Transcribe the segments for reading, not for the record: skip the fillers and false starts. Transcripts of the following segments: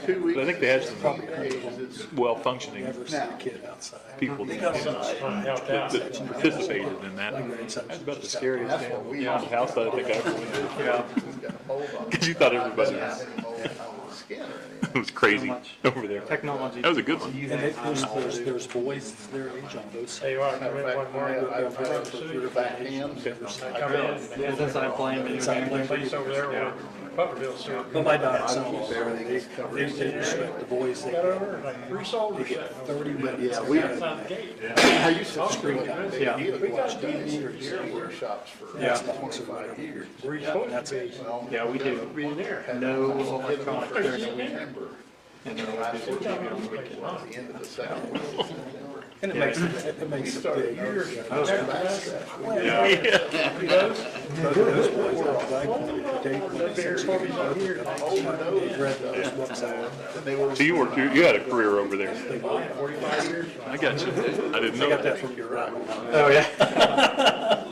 2 weeks. I think they had some It's well-functioning Never see a kid outside. people that participated in that. That's about the scariest haunted house that I think I ever went to. got a hold on. Because you thought everybody was, Skin or anything. it was crazy over there. Technology. That was a good one. And there's boys their age on both sides. Hey, you want to come in one morning? I've heard for your backhands. Come in, and since I'm playing video games, place over there where Butlerville Street. But my daughter's son, they respect the boys. They Got over, like 3 soldiers. get 30 minutes. Yeah, we, Outside the gate. I used to Screen scream. time. Yeah. He We had got watched DVD workshops for Yeah. 25 years. Where you supposed to be. Yeah, we do. No electronic during the week. And then I watched TV on the weekend at the end of the second week. And it makes it big. Those Those boys, read those books out. So you had a career over there. 45 years. I got you. I didn't know Got that that. from your right. Oh, yeah.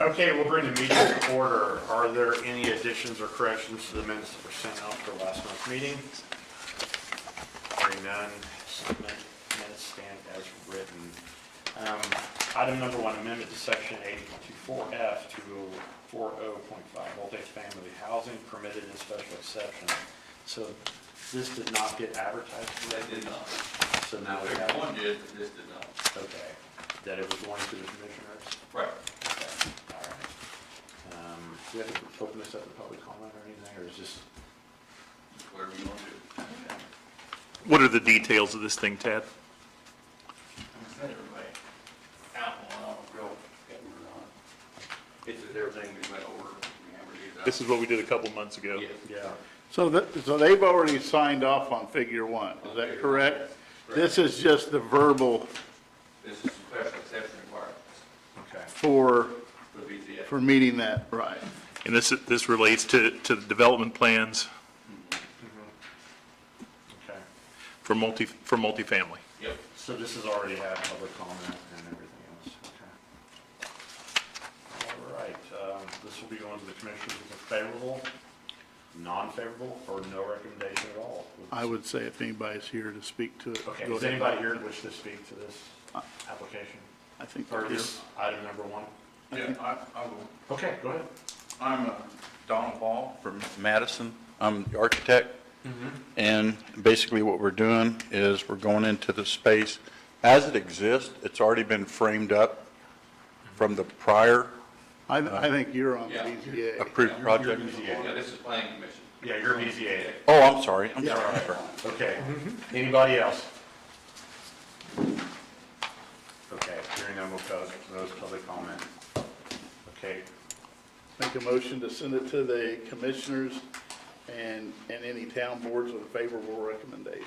Okay, we'll bring the meeting to order. Are there any additions or corrections to the minutes that were sent out for last month's meeting? Hearing none, minutes stand as written. Item number 1, amendment to section 8.24F to 40.5, multifamily housing permitted in special exception. So this did not get advertised? That did not. So now we have, One did, but this did not. okay, that it was going to the commissioners? Right. Okay, all right. Do we have to open this up to public comment or anything, or is this? Whatever you want to do. What are the details of this thing, Tad? Let everybody outline, real, it's just everything we went over. We hammered these out. This is what we did a couple months ago. Yes. Yeah. So they've already signed off on figure 1, is that correct? This is just the verbal This is special exception requirements Okay. for for the BZA. meeting that, right? And this relates to the development plans Okay. for multifamily. Yep. So this has already had public comment and everything else. Okay. All right. This will be going to the commissioners with a favorable, non-favorable, or no recommendation at all. I would say if anybody's here to speak to it. Okay. go Is ahead. anybody here that wish to speak to this application I think or there this is. item number 1? Yeah, I will. Okay. Go ahead. I'm Donald Ball from Madison. I'm the architect. And basically what we're doing is we're going into the space as it exists. It's already been framed up from the prior I think you're on the Yeah. BZA. approved project. Yeah, this is planning commission. Yeah, you're BZA. Oh, I'm sorry. I'm sorry. Okay. Anybody else? Okay. Hearing none, we'll close public comment. Okay. Make a motion to send it to the commissioners and any town boards with a favorable recommendation.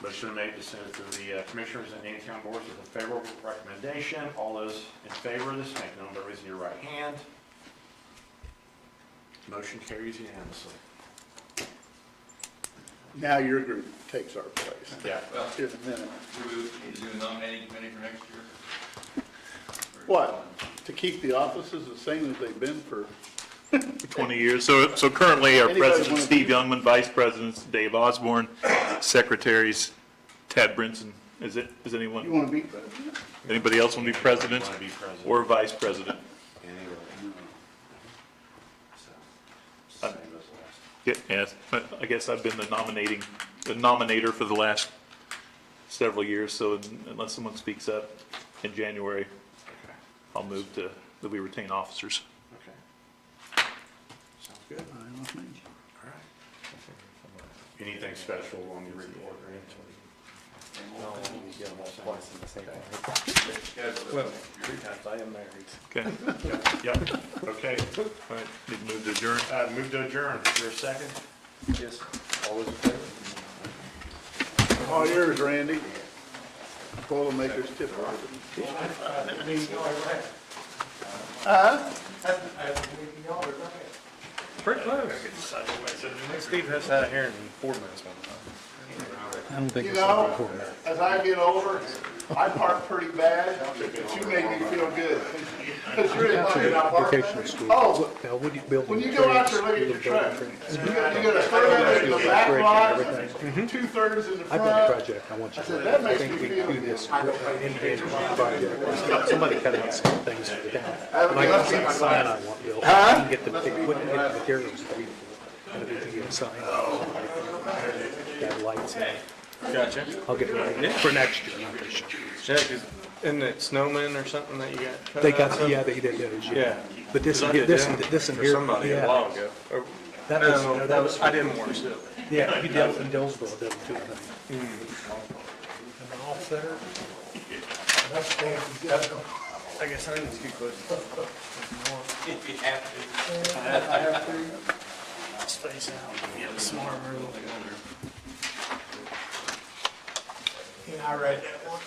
Motion made to send it to the commissioners and any town boards with a favorable recommendation. All those in favor of this, make known by raising your right hand. Motion carries unanimously. Now your group takes our place. Yeah. Well, Here in a minute. do we need to do a nominating committee for next year? What? To keep the offices the same as they've been for, 20 years. So currently our Anybody president, wanna- Steve Youngman, vice presidents, Dave Osborne, secretaries, Tad Brinson. Is anyone, you want to be president? anybody else want to be president Want to be president. or vice president? Anyway. Uh, Yes, I guess I've been the nominator for the last several years, so unless someone speaks up in January, I'll move that we retain officers. Okay. Sounds good. Fine with me. All right. Anything special on your report or anything? Well, 3 times I am married. Okay, Yep, okay. all right, need to move to adjourn. Move to adjourn. Is there a second? Yes. All those in favor? All yours, Randy. Boilermakers tip. Pretty close. Steve has had it here in 4 minutes one time. I don't think You it's know, as I get older, I park pretty bad, but you make me feel good. Because you're in London, I park. Vocational school. Oh, Now, when you build when you go out there, look at your truck. You got a third of it in the back lot, 2/3 in the I've got a front. project I want you I to said, do. that I makes think me we feel can do good. this individual project. Somebody cut out some things for the town. Have a Like good that sign I want built. You can get the, get the materials paid for. And if we can get a sign. Got lights in it. Gotcha. I'll get it ready for next year, not this year. Yeah, 'cause isn't it snowmen or something that you got cut They out got, of? yeah, they did those, Yeah. yeah. But this, 'Cause I did this, them this in for here, somebody a yeah. while ago. Or- That was, No, that was, I didn't work still. yeah, you dealt in Dillsboro, did them too, I think. And all center. That's fancy, that's I guess I didn't get close. If you have to. Space out. Yeah, smart rule. Yeah, I read that once.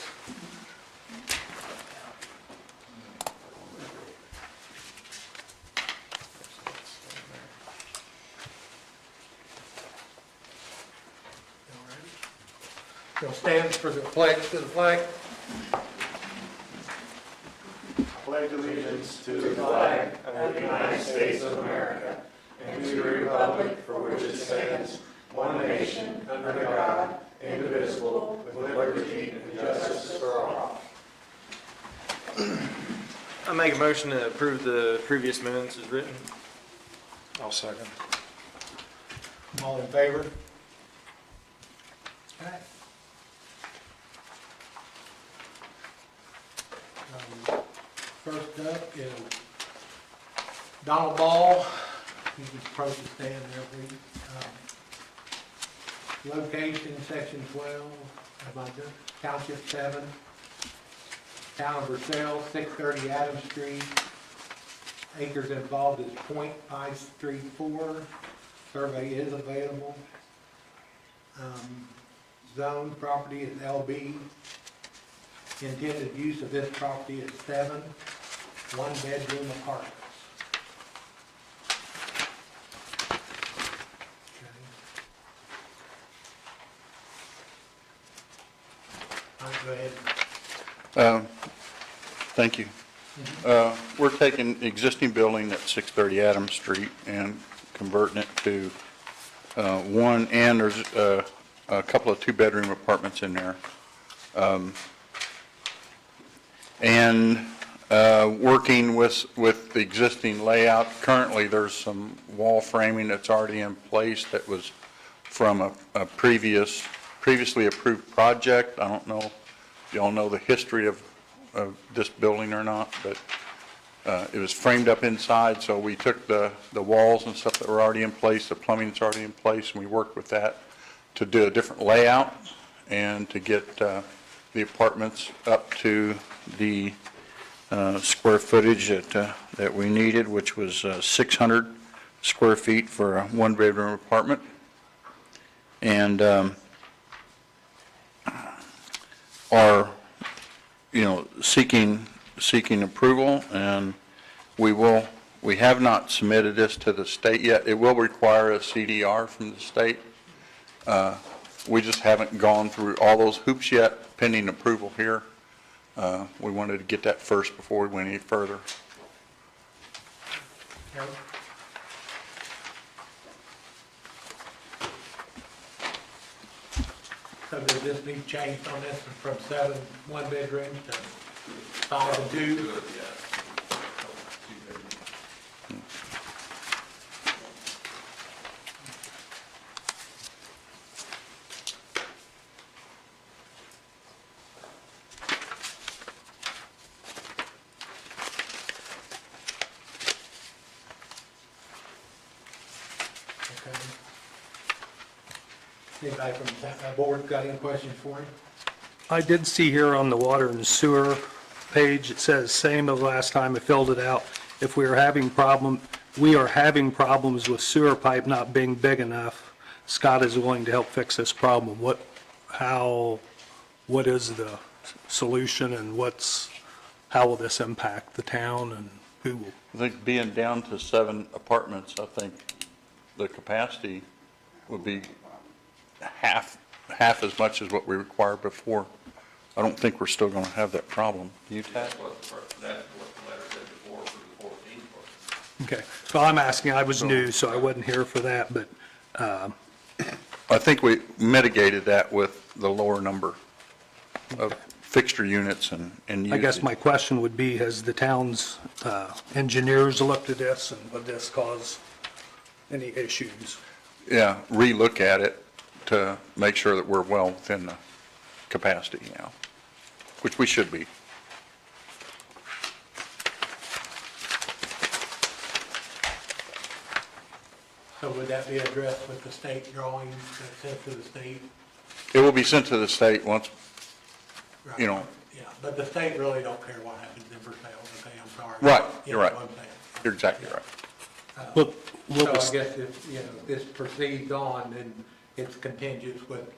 You'll stand for the pledge to the flag. Pledge allegiance to the I make a motion to approve the previous minutes as written. I'll second. All in favor? First up is Donald Ball. You can approach the stand there, please. Location, section 12, township 7, town of Versailles, 630 Adams Street. Acres involved is .534. Survey is available. Zone property is LB. Intended use of this property is 7 one-bedroom apartments. Okay. All right, go ahead. Thank you. We're taking existing building at 630 Adams Street and converting it to one, and there's a couple of two-bedroom apartments in there. And working with the existing layout, currently there's some wall framing that's already in place that was from a previously approved project. I don't know if y'all know the history of this building or not, but it was framed up inside, so we took the walls and stuff that were already in place, the plumbing's already in place, and we worked with that to do a different layout and to get the apartments up to the square footage that we needed, which was 600 square feet for a one-bedroom apartment. And are, seeking approval, and we have not submitted this to the state yet. It will require a CDR from the state. We just haven't gone through all those hoops yet, pending approval here. We wanted to get that first before we went any further. So does this need changed on this from 7 one-bedrooms to 5 and 2? Okay. Anybody from the board got any questions for him? I did see here on the water and sewer page, it says, same as last time I filled it out. If we are having problems with sewer pipe not being big enough, Scott is willing to help fix this problem. What is the solution, and how will this impact the town, and who will? I think being down to 7 apartments, I think the capacity would be half as much as what we required before. I don't think we're still gonna have that problem. You, Tad? That's what the letter said before for the 14th. Okay, well, I'm asking, I was new, so I wasn't here for that, but, I think we mitigated that with the lower number of fixture units and I guess usage. my question would be, has the town's engineers looked at this, and would this cause any issues? Yeah, relook at it to make sure that we're well within the capacity now, which we should be. So would that be addressed with the state drawings that's sent to the state? It will be sent to the state once, you know, Yeah, but the state really don't care what happens in Versailles, okay, I'm sorry. Right, You you're know right. what I'm saying. you're exactly right. Will So the I guess if, you know, this proceeds on, then it's contingent with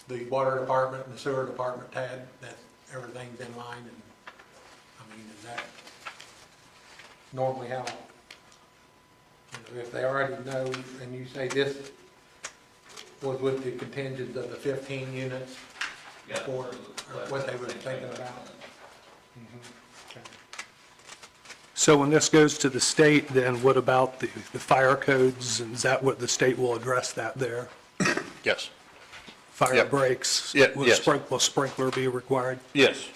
the water department and the sewer department, Tad, that everything's in line, and, I mean, is that normally how, you know, if they already know, and you say this was with the contingent of the 15 units, Yeah. or what they were thinking about? So when this goes to the state, then what about the fire codes? And is that what the state will address that there? Yes, Fire Yep. breaks? Yeah, Will yes. will sprinkler be required? yes.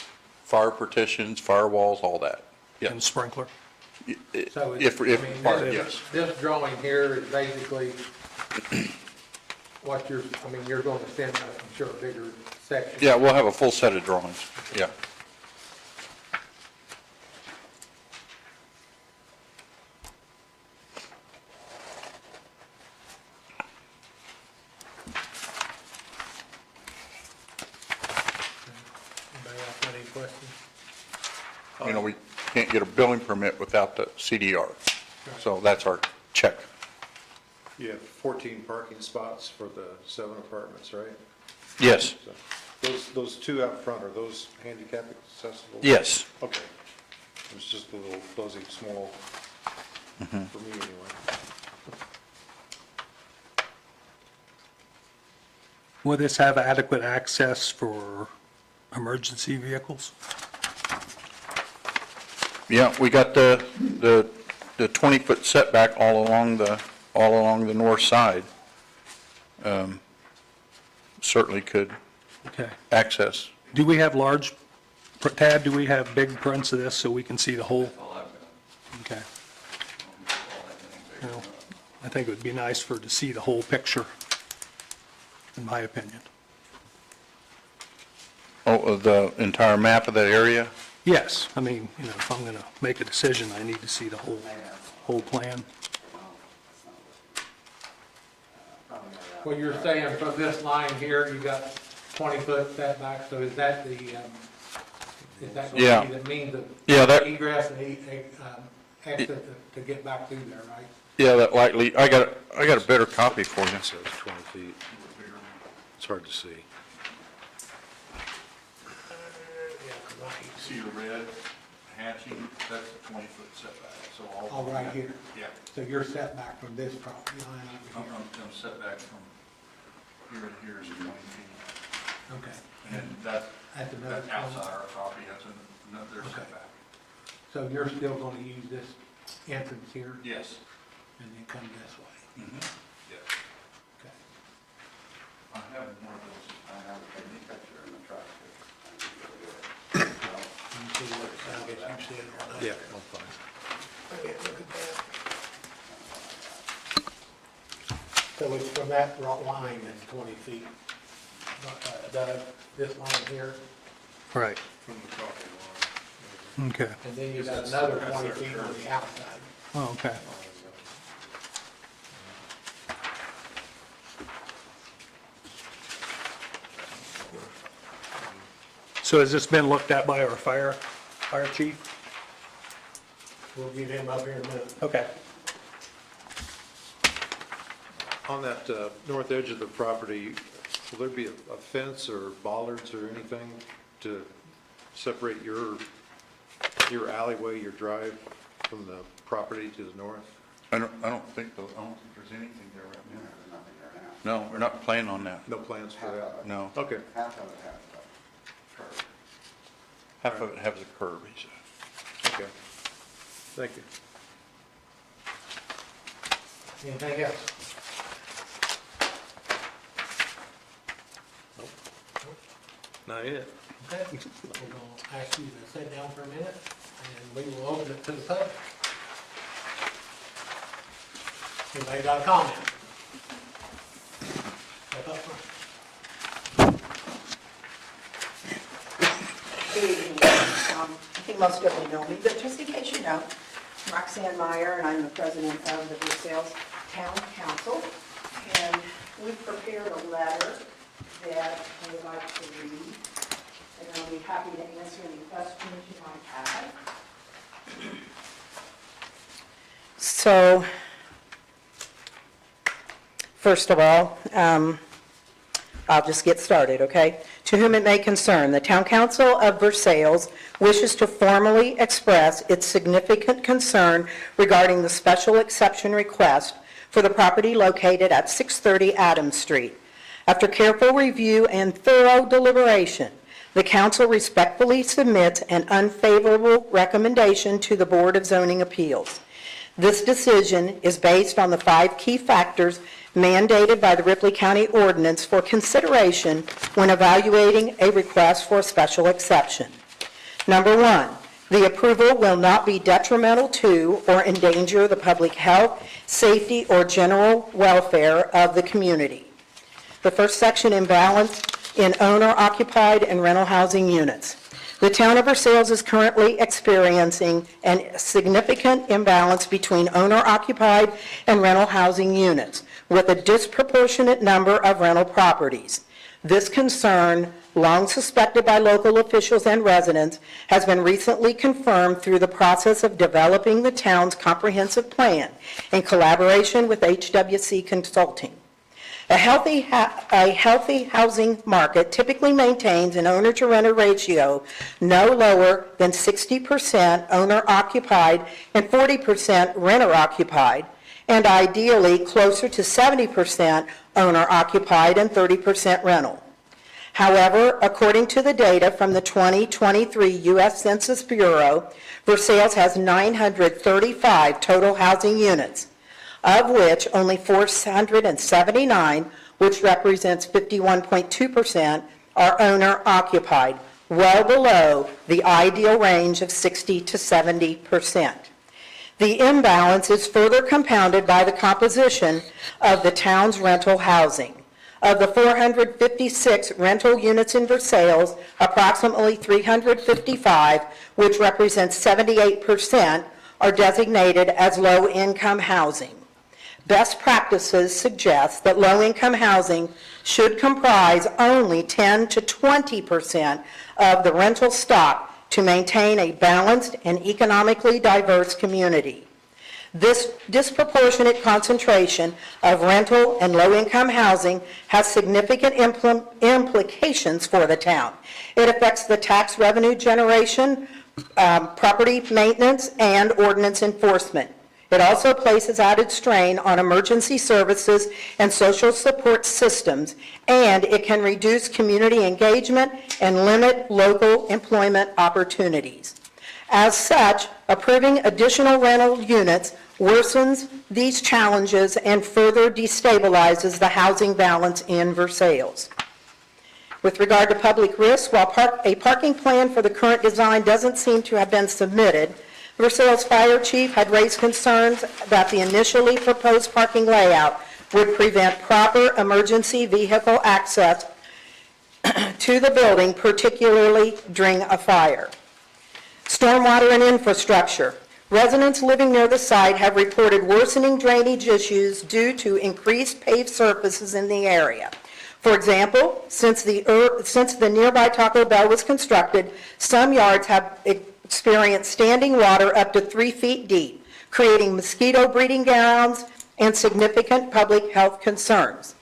Fire partitions, firewalls, all that. And Yes. sprinkler? So If I mean, required, yes. this drawing here is basically what you're, I mean, you're going to send us, I'm sure, a bigger section. Yeah, we'll have a full set of drawings, yeah. Anybody else got any questions? You know, we can't get a building permit without the CDR, so that's our check. You have 14 parking spots for the 7 apartments, right? Yes, So those two out front, are those handicap accessible? yes. Okay. It's just a little fuzzy, small, for me anyway. Will this have adequate access for emergency vehicles? Yeah, we got the 20-foot setback all along the north side. Certainly could Okay. access. Do we have large, Tad, do we have big prints of this so we can see the whole? All I've got. Okay. All that thing big. Well, I think it would be nice to see the whole picture, in my opinion. Oh, the entire map of that area? Yes, I mean, you know, if I'm going to make a decision, I need to see the whole plan. Well, you're saying from this line here, you got 20-foot setback, so is that the, is that going Yeah. to be the means of Yeah, that- egress and exit to get back through there, right? Yeah, that likely, I got a better copy for you. It says 20 feet. It's hard to see. Yeah, right. See the red hatching, that's a 20-foot setback, so All right here. Yeah, So you're set back from this property line over here. I'm set back from here to here is 20 feet. Okay. And that's That's another 20. our property, that's another Okay. setback. So you're still going to use this entrance here Yes. and then come this way? Yes. Okay. I have one of those, I have a picture in the truck. Let me see what, I guess you see it on that. Yeah, I'm fine. Okay, look at that. So it's from that line that's 20 feet. Doug, this line here, Right, From the property line. okay. and then you got another 20 feet on the outside. Oh, okay. So has this been looked at by our fire chief? We'll get him up here in a minute. Okay. On that north edge of the property, will there be a fence or bollards or anything to separate your alleyway, your drive from the property to the north? I don't think there's anything there right now. No, we're not planning on that, No plans for that? no. Okay. Half of it has, Half of it has a curb, he said. Okay. Thank you. Anything else? Not yet. Okay, we're gonna ask you to sit down for a minute, and we will open it to the public. Anybody got a comment? Step up front. Good evening. I think most of you know me, but just in case you don't, I'm Roxanne Meyer, and I'm the president of the Versailles Town Council. And we've prepared a letter that I would like to read, and I'll be happy to answer any questions you might have. So, first of all, I'll just get started, okay? To whom it may concern, the Town Council of Versailles wishes to formally express its significant concern regarding the special exception request for the property located at 630 Adams Street. After careful review and thorough deliberation, the council respectfully submits an unfavorable recommendation to the Board of Zoning Appeals. This decision is based on the 5 key factors mandated by the Ripley County Ordinance for consideration when evaluating a request for a special exception. Number 1, the approval will not be detrimental to or endanger the public health, safety, or general welfare of the community. The first section, imbalance in owner-occupied and rental housing units. The town of Versailles is currently experiencing a significant imbalance between owner-occupied and rental housing units, with a disproportionate number of rental properties. This concern, long suspected by local officials and residents, has been recently confirmed through the process of developing the town's comprehensive plan in collaboration with HWC Consulting. A healthy housing market typically maintains an owner-to-renter ratio no lower than 60% owner-occupied and 40% renter-occupied, and ideally closer to 70% owner-occupied and 30% rental. However, according to the data from the 2023 U.S. Census Bureau, Versailles has 935 total housing units, of which only 479, which represents 51.2%, are owner-occupied, well below the ideal range of 60 to 70%. The imbalance is further compounded by the composition of the town's rental housing. Of the 456 rental units in Versailles, approximately 355, which represents 78%, are designated as low-income housing. Best practices suggest that low-income housing should comprise only 10 to 20% of the rental stock to maintain a balanced and economically diverse community. This disproportionate concentration of rental and low-income housing has significant implications for the town. It affects the tax revenue generation, property maintenance, and ordinance enforcement. It also places added strain on emergency services and social support systems, and it can reduce community engagement and limit local employment opportunities. As such, approving additional rental units worsens these challenges and further destabilizes the housing balance in Versailles. With regard to public risk, while a parking plan for the current design doesn't seem to have been submitted, Versailles Fire Chief had raised concerns that the initially proposed parking layout would prevent proper emergency vehicle access to the building, particularly during a fire. Stormwater and infrastructure. Residents living near the site have reported worsening drainage issues due to increased paved surfaces in the area. For example, since the nearby Taco Bell was constructed, some yards have experienced standing water up to 3 feet deep, creating mosquito breeding grounds and significant public health concerns.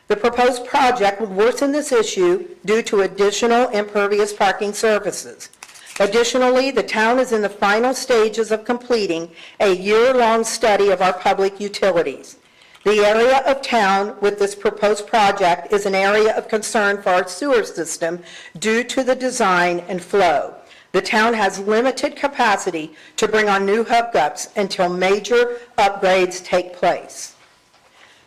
The proposed project would worsen this issue due to additional impervious parking surfaces. Additionally, the town is in the final stages of completing a year-long study of our public utilities. The area of town with this proposed project is an area of concern for our sewer system due to the design and flow. The town has limited capacity to bring on new hookups until major upgrades take place.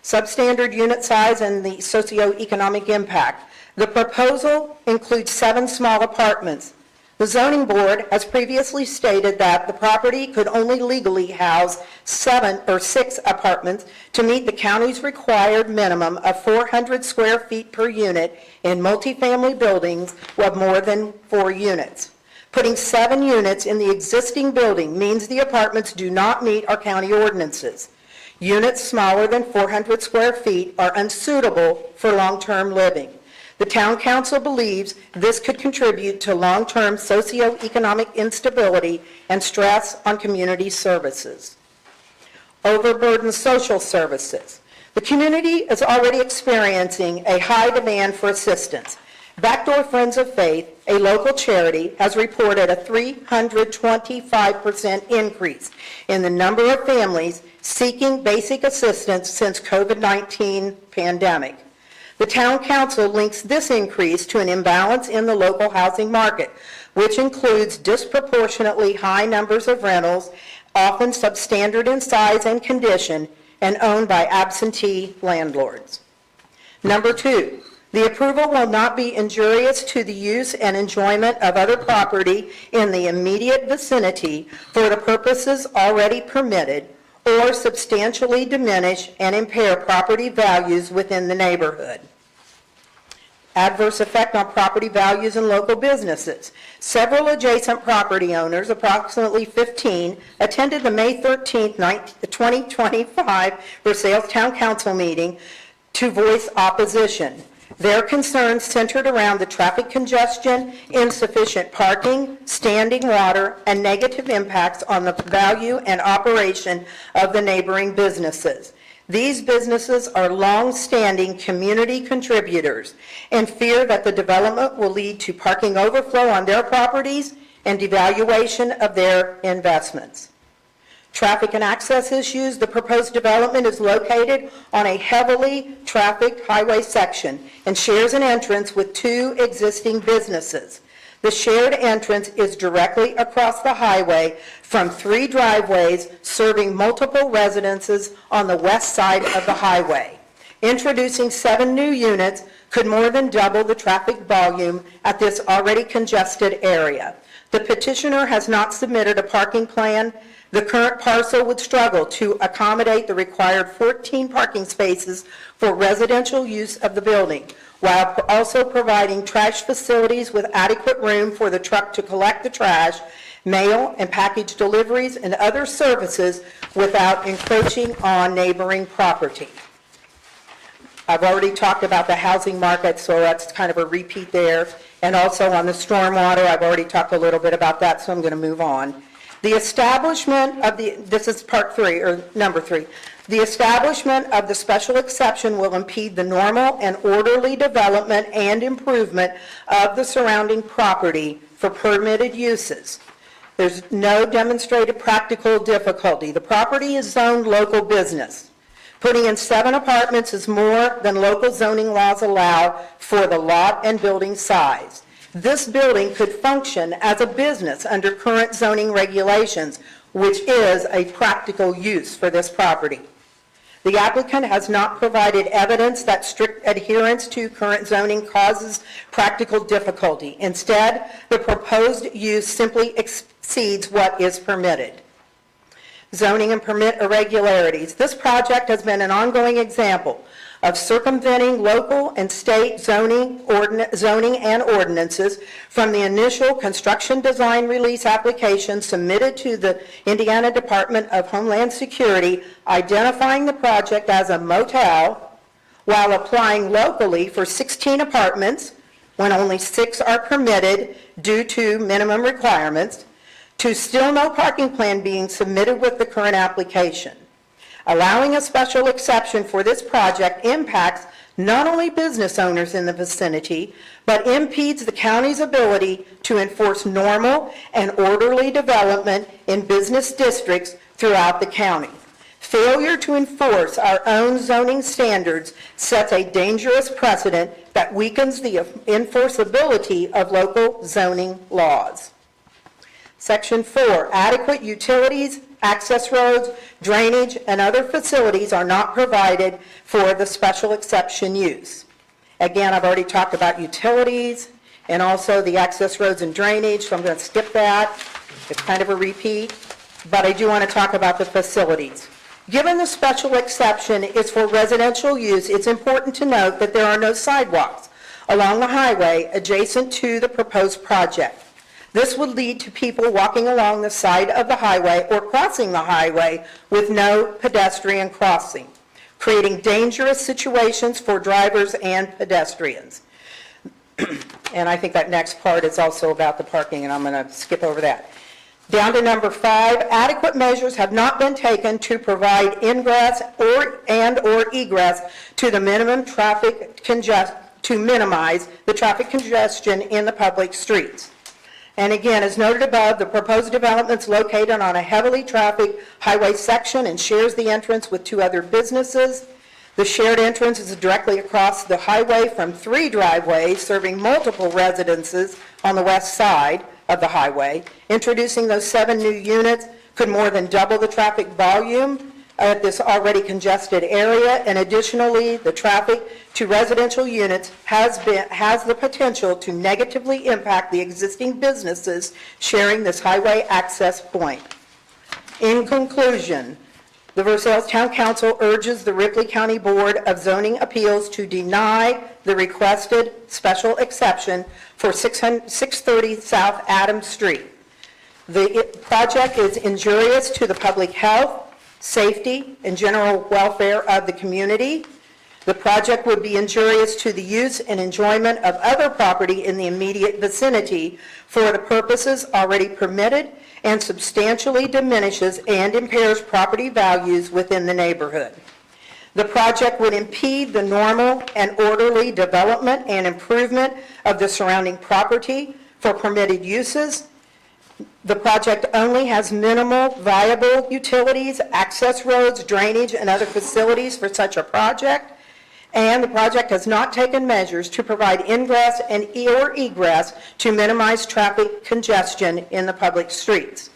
Substandard unit size and the socioeconomic impact. The proposal includes 7 small apartments. The zoning board has previously stated that the property could only legally house 7 or 6 apartments to meet the county's required minimum of 400 square feet per unit in multifamily buildings with more than 4 units. Putting 7 units in the existing building means the apartments do not meet our county ordinances. Units smaller than 400 square feet are unsuitable for long-term living. The town council believes this could contribute to long-term socioeconomic instability and stress on community services. Overburdened social services. The community is already experiencing a high demand for assistance. Backdoor Friends of Faith, a local charity, has reported a 325% increase in the number of families seeking basic assistance since COVID-19 pandemic. The town council links this increase to an imbalance in the local housing market, which includes disproportionately high numbers of rentals, often substandard in size and condition, and owned by absentee landlords. Number 2, the approval will not be injurious to the use and enjoyment of other property in the immediate vicinity for the purposes already permitted, or substantially diminish and impair property values within the neighborhood. Adverse effect on property values and local businesses. Several adjacent property owners, approximately 15, attended the May 13, 2025 Versailles Town Council meeting to voice opposition. Their concerns centered around the traffic congestion, insufficient parking, standing water, and negative impacts on the value and operation of the neighboring businesses. These businesses are long-standing community contributors and fear that the development will lead to parking overflow on their properties and devaluation of their investments. Traffic and access issues. The proposed development is located on a heavily trafficked highway section and shares an entrance with 2 existing businesses. The shared entrance is directly across the highway from 3 driveways serving multiple residences on the west side of the highway. Introducing 7 new units could more than double the traffic volume at this already congested area. The petitioner has not submitted a parking plan. The current parcel would struggle to accommodate the required 14 parking spaces for residential use of the building, while also providing trash facilities with adequate room for the truck to collect the trash, mail and package deliveries, and other services without encroaching on neighboring property. I've already talked about the housing market, so that's kind of a repeat there. And also on the stormwater, I've already talked a little bit about that, so I'm going to move on. The establishment of this is part 3, or number 3. The establishment of the special exception will impede the normal and orderly development and improvement of the surrounding property for permitted uses. There's no demonstrated practical difficulty. The property is zoned local business. Putting in 7 apartments is more than local zoning laws allow for the lot and building size. This building could function as a business under current zoning regulations, which is a practical use for this property. The applicant has not provided evidence that strict adherence to current zoning causes practical difficulty. Instead, the proposed use simply exceeds what is permitted. Zoning and permit irregularities. This project has been an ongoing example of circumventing local and state zoning and ordinances from the initial construction design release application submitted to the Indiana Department of Homeland Security, identifying the project as a motel while applying locally for 16 apartments when only 6 are permitted due to minimum requirements, to still no parking plan being submitted with the current application. Allowing a special exception for this project impacts not only business owners in the vicinity, but impedes the county's ability to enforce normal and orderly development in business districts throughout the county. Failure to enforce our own zoning standards sets a dangerous precedent that weakens the enforceability of local zoning laws. Section 4, adequate utilities, access roads, drainage, and other facilities are not provided for the special exception use. Again, I've already talked about utilities and also the access roads and drainage, so I'm going to skip that. It's kind of a repeat, but I do want to talk about the facilities. Given the special exception is for residential use, it's important to note that there are no sidewalks along the highway adjacent to the proposed project. This would lead to people walking along the side of the highway or crossing the highway with no pedestrian crossing, creating dangerous situations for drivers and pedestrians. And I think that next part is also about the parking, and I'm going to skip over that. Down to number 5, adequate measures have not been taken to provide ingress or egress to the minimum to minimize the traffic congestion in the public streets. And again, as noted above, the proposed development is located on a heavily trafficked highway section and shares the entrance with 2 other businesses. The shared entrance is directly across the highway from 3 driveways serving multiple residences on the west side of the highway. Introducing those 7 new units could more than double the traffic volume of this already congested area, and additionally, the traffic to residential units has the potential to negatively impact the existing businesses sharing this highway access point. In conclusion, the Versailles Town Council urges the Ripley County Board of Zoning Appeals to deny the requested special exception for 630 South Adams Street. The project is injurious to the public health, safety, and general welfare of the community. The project would be injurious to the use and enjoyment of other property in the immediate vicinity for the purposes already permitted, and substantially diminishes and impairs property values within the neighborhood. The project would impede the normal and orderly development and improvement of the surrounding property for permitted uses. The project only has minimal viable utilities, access roads, drainage, and other facilities for such a project. And the project has not taken measures to provide ingress and or egress to minimize traffic congestion in the public streets.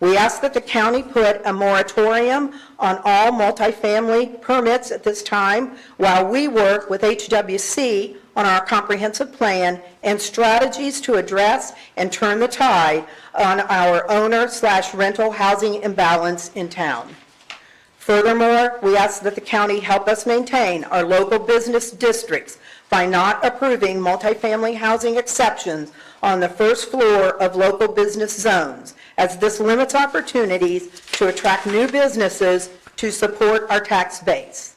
We ask that the county put a moratorium on all multifamily permits at this time while we work with HWC on our comprehensive plan and strategies to address and turn the tide on our owner/rental housing imbalance in town. Furthermore, we ask that the county help us maintain our local business districts by not approving multifamily housing exceptions on the first floor of local business zones, as this limits opportunities to attract new businesses to support our tax base.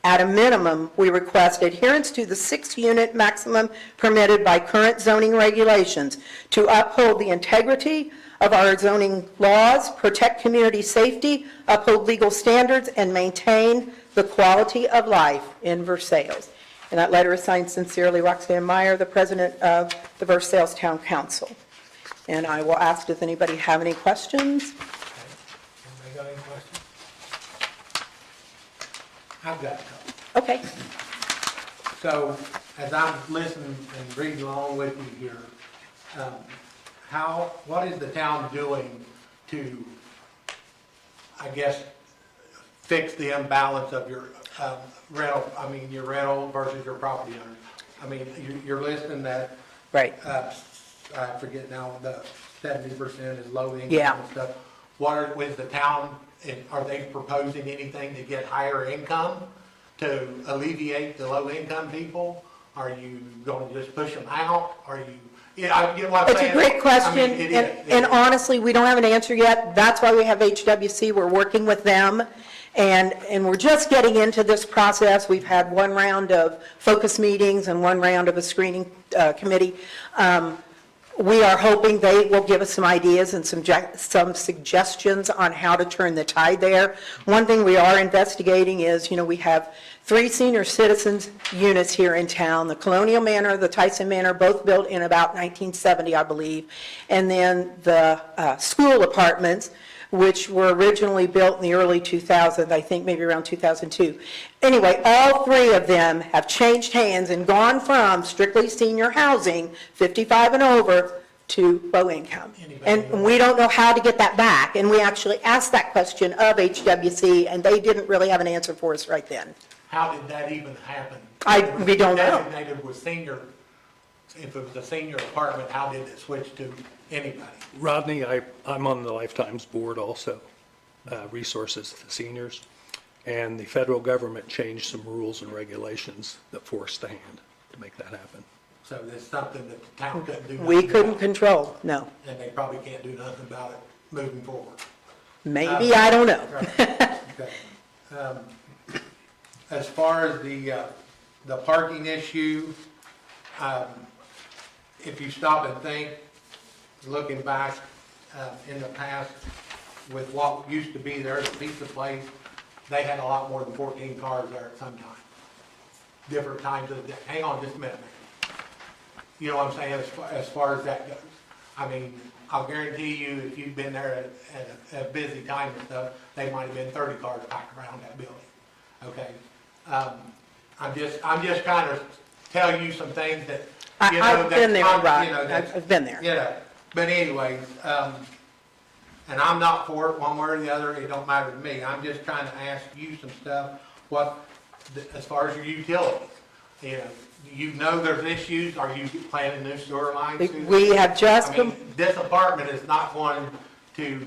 At a minimum, we request adherence to the 6-unit maximum permitted by current zoning regulations to uphold the integrity of our zoning laws, protect community safety, uphold legal standards, and maintain the quality of life in Versailles. And that letter is signed sincerely, Roxanne Meyer, the president of the Versailles Town Council. And I will ask, does anybody have any questions? Anybody got any questions? I've got a couple. Okay. So, as I'm listening and reading along with you here, what is the town doing to, I guess, fix the imbalance of your your rental versus your property owners? I mean, you're listing that, Right. I forget now, the 70% is low income Yeah. and stuff. With the town, are they proposing anything to get higher income to alleviate the low income people? Are you going to just push them out? Are you, I get what I'm It's saying. a great question, I mean, it and is. honestly, we don't have an answer yet. That's why we have HWC. We're working with them, and we're just getting into this process. We've had 1 round of focus meetings and 1 round of a screening committee. We are hoping they will give us some ideas and some suggestions on how to turn the tide there. One thing we are investigating is, we have 3 senior citizens units here in town, the Colonial Manor, the Tyson Manor, both built in about 1970, I believe, and then the school apartments, which were originally built in the early 2000s, I think maybe around 2002. Anyway, all 3 of them have changed hands and gone from strictly senior housing, 55 and over, to low income. Anybody And know? we don't know how to get that back. And we actually asked that question of HWC, and they didn't really have an answer for us right then. How did that even happen? We don't know. Designated with senior, if it was a senior apartment, how did it switch to anybody? Rodney, I'm on the Lifetimes Board also, Resources to Seniors, and the federal government changed some rules and regulations that forced the hand to make that happen. So there's something that the town couldn't do. We nothing couldn't about, control, no. and they probably can't do nothing about it moving forward. Maybe, I don't know. Okay. As far as the parking issue, if you stop and think, looking back in the past, with what used to be there, the pizza place, they had a lot more than 14 cars there at some time. Different times of the day. Hang on just a minute, man. You know what I'm saying, as far as that goes? I mean, I'll guarantee you, if you've been there at a busy time and stuff, they might have been 30 cars packed around that building, okay? I'm just trying to tell you some things that, you know, I've been there, that's- Rod. you know, that's- I've been there. You know, but anyways, and I'm not for it one way or the other, it don't matter to me. I'm just trying to ask you some stuff, as far as your utilities, you know there's issues, are you planning new sewer lines? We have just, I mean, this apartment is not going to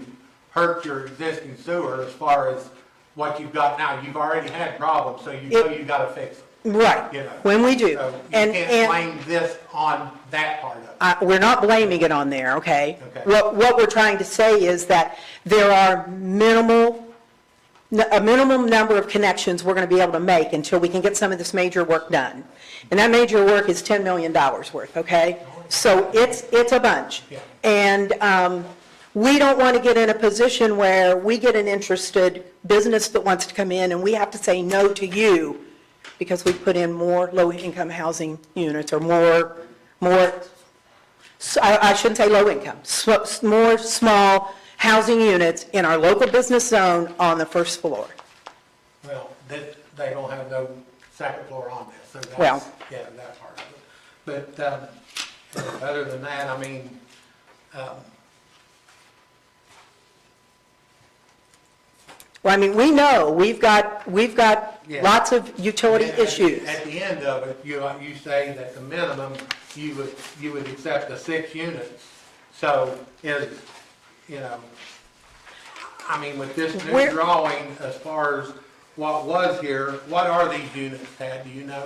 hurt your existing sewer as far as what you've got now. You've already had problems, so you know you gotta fix them. right, You know. when we do. So you And, can't blame this on that part of it. we're not blaming it on there, okay? Okay. What we're trying to say is that there are a minimum number of connections we're going to be able to make until we can get some of this major work done. And that major work is $10 million worth, okay? So it's a bunch. Yeah. And we don't want to get in a position where we get an interested business that wants to come in and we have to say no to you because we put in more low-income housing units or more, I shouldn't say low income, more small housing units in our local business zone on the first floor. Well, they don't have no second floor on this, so that's, Well. yeah, that part of it. But, other than that, I mean, Well, I mean, we know, we've got Yeah. lots of utility at- issues. At the end of it, you say that the minimum, you would accept the 6 units. So I mean, with this new Where- drawing, as far as what was here, what are these units, Tad, do you know?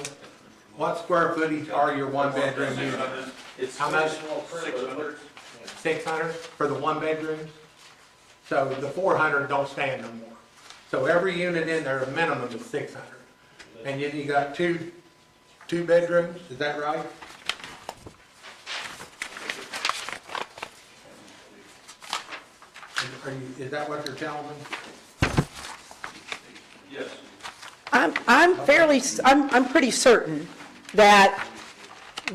What square footage are your one-bedroom units? It's How much? 600. 600 for the one-bedrooms? So the 400 don't stand no more. So every unit in there, a minimum is 600. And then you got two bedrooms, is that right? Is that what you're telling me? Yes. I'm pretty certain that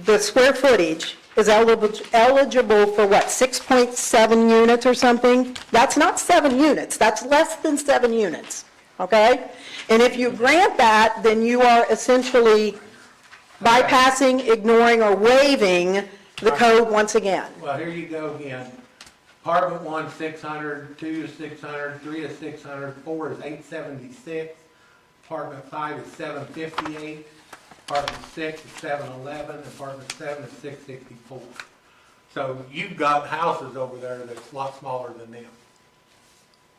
the square footage is eligible for what, 6.7 units or something? That's not 7 units, that's less than 7 units, okay? And if you grant that, then you are essentially bypassing, ignoring, or waiving the code once again. Well, here you go again. Apartment 1, 600, 2 is 600, 3 is 600, 4 is 876, apartment 5 is 758, apartment 6 is 711, apartment 7 is 664. So you've got houses over there that's a lot smaller than them.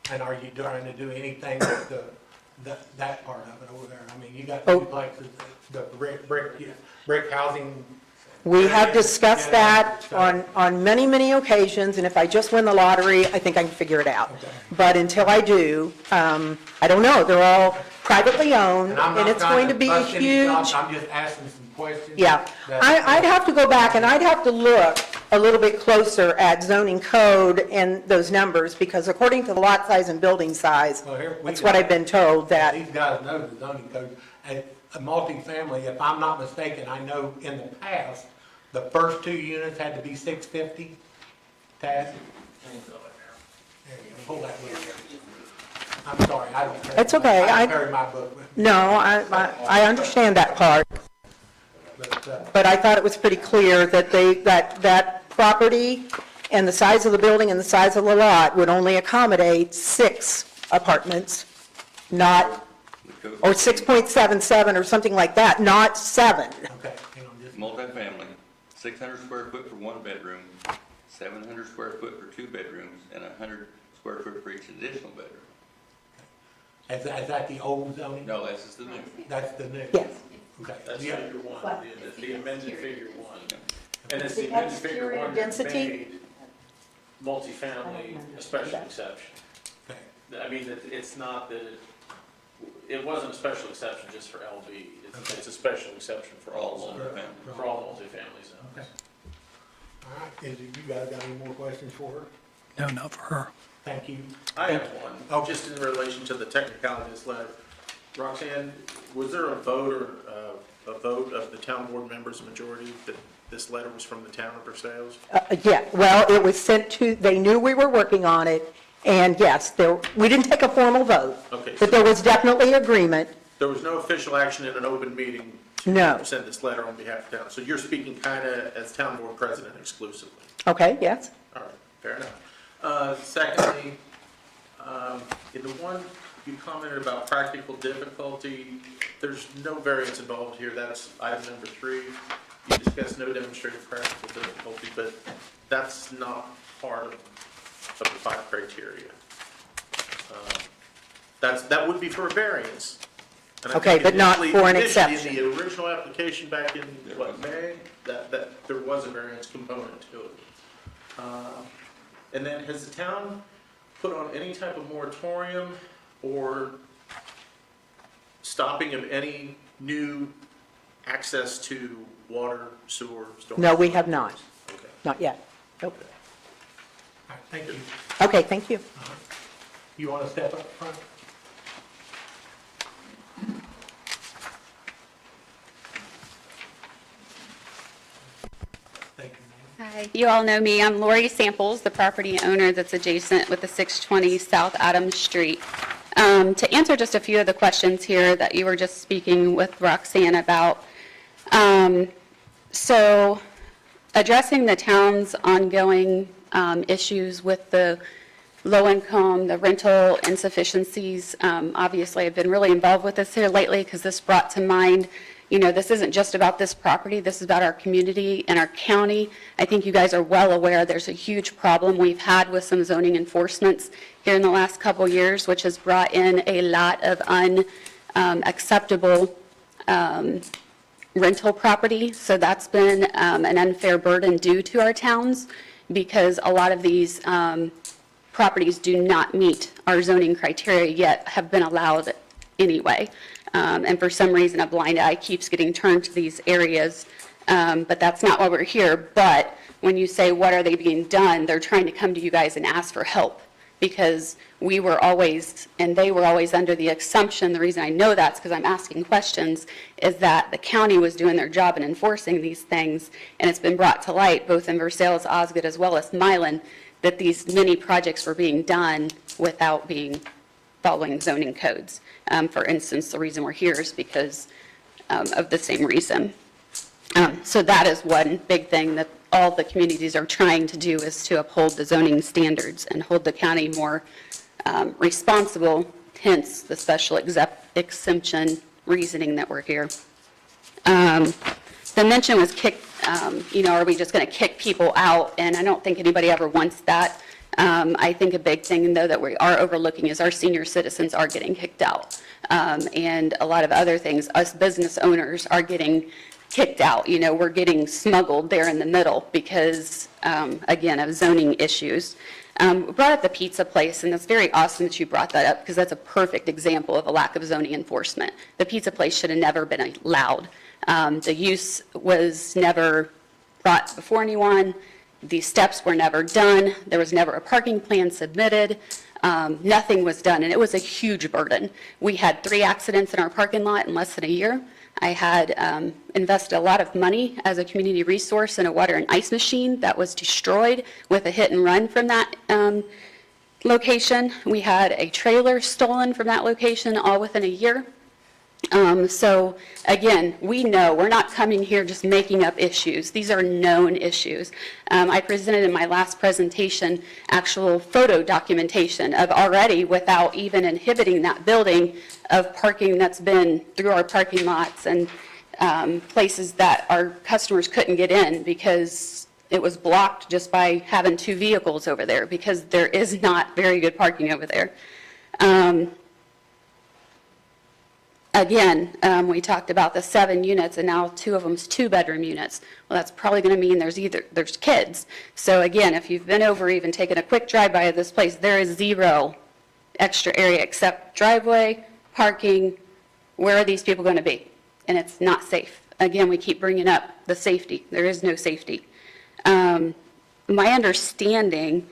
And are you trying to do anything with that part of it over there? I mean, you got Oh. duplexes, the brick housing. We have discussed that Yeah. on many, many occasions, and if I just win the lottery, I think I can figure it out. Okay. But until I do, I don't know, they're all privately owned, I'm and not it's trying going to be bust any huge. chops, I'm just asking some questions. Yeah, that- I'd have to go back and I'd have to look a little bit closer at zoning code and those numbers, because according to the lot size and building size, Well, here we that's go. what I've been told, that, These guys know the zoning code. A multifamily, if I'm not mistaken, I know in the past, the first 2 units had to be 650. Tad? There you go, pull that book. I'm sorry, I don't carry. It's okay, I I- don't carry my book with me. no, I understand that part, But, but I thought it was pretty clear that that property and the size of the building and the size of the lot would only accommodate 6 apartments, not, or 6.77 or something like that, not 7. Okay, hang on just. Multifamily, 600 square foot for 1 bedroom, 700 square foot for 2 bedrooms, and 100 square foot for each additional bedroom. Is that the old zoning? No, this is the new. That's the new? Yes. Okay. That's Yeah. figure one, the amended figure one. And it's The the amended figure exterior one that density? made multifamily a special exception. Okay. I mean, it's not that, it wasn't a special exception just for LB. It's a special exception for all multifamily, for all multifamily zones. Okay. All right, you guys got any more questions for her? No, not for her. Thank you. I have one, just in relation to the technicality of this letter. Roxanne, was there a vote of the town board members, majority, that this letter was from the town of Versailles? Yeah, well, it was sent to, they knew we were working on it, and yes, we didn't take a formal vote. Okay, But so- there was definitely agreement. There was no official action in an open meeting No. to send this letter on behalf of town. So you're speaking kind of as town board president exclusively. Okay, yes? All right, fair enough. Secondly, in the one you commented about practical difficulty, there's no variance involved here. That's item number 3. You discussed no demonstrated practical difficulty, but that's not part of the 5 criteria. That would be for a variance. And I Okay, think but not initially- for an initially exception. In the original application back in, May, that there was a variance component to it. And then has the town put on any type of moratorium or stopping of any new access to water, sewer, storm? No, we have not. Okay. Not yet. Nope. All right, thank you. Okay, thank you. You want to step up front? Thank you, ma'am. Hi, you all know me. I'm Lori Samples, the property owner that's adjacent with the 620 South Adams Street. To answer just a few of the questions here that you were just speaking with Roxanne about. So addressing the town's ongoing issues with the low income, the rental insufficiencies, obviously I've been really involved with this here lately because this brought to mind, you know, this isn't just about this property, this is about our community and our county. I think you guys are well aware there's a huge problem we've had with some zoning enforcements here in the last couple years, which has brought in a lot of unacceptable rental property. So that's been an unfair burden due to our towns because a lot of these properties do not meet our zoning criteria yet have been allowed anyway. And for some reason, a blind eye keeps getting turned to these areas, but that's not why we're here. But when you say, what are they being done, they're trying to come to you guys and ask for help because we were always, and they were always under the assumption, the reason I know that's because I'm asking questions, is that the county was doing their job in enforcing these things, and it's been brought to light, both in Versailles, Osgood, as well as Milan, that these many projects were being done without following zoning codes. For instance, the reason we're here is because of the same reason. So that is one big thing that all the communities are trying to do is to uphold the zoning standards and hold the county more responsible, hence the special exemption reasoning that we're here. The mention was are we just going to kick people out? And I don't think anybody ever wants that. I think a big thing, though, that we are overlooking is our senior citizens are getting kicked out. And a lot of other things, us business owners are getting kicked out. You know, we're getting smuggled there in the middle because, again, of zoning issues. We brought up the pizza place, and it's very awesome that you brought that up because that's a perfect example of a lack of zoning enforcement. The pizza place should have never been allowed. The use was never brought before anyone. The steps were never done. There was never a parking plan submitted. Nothing was done, and it was a huge burden. We had 3 accidents in our parking lot in less than a year. I had invested a lot of money as a community resource in a water and ice machine that was destroyed with a hit and run from that location. We had a trailer stolen from that location all within a year. So again, we know, we're not coming here just making up issues. These are known issues. I presented in my last presentation actual photo documentation of already, without even inhibiting that building, of parking that's been through our parking lots and places that our customers couldn't get in because it was blocked just by having 2 vehicles over there, because there is not very good parking over there. Again, we talked about the 7 units, and now 2 of them's 2-bedroom units. Well, that's probably going to mean there's kids. So again, if you've been over, even taken a quick drive-by of this place, there is 0 extra area except driveway, parking. Where are these people going to be? And it's not safe. Again, we keep bringing up the safety. There is no safety. My understanding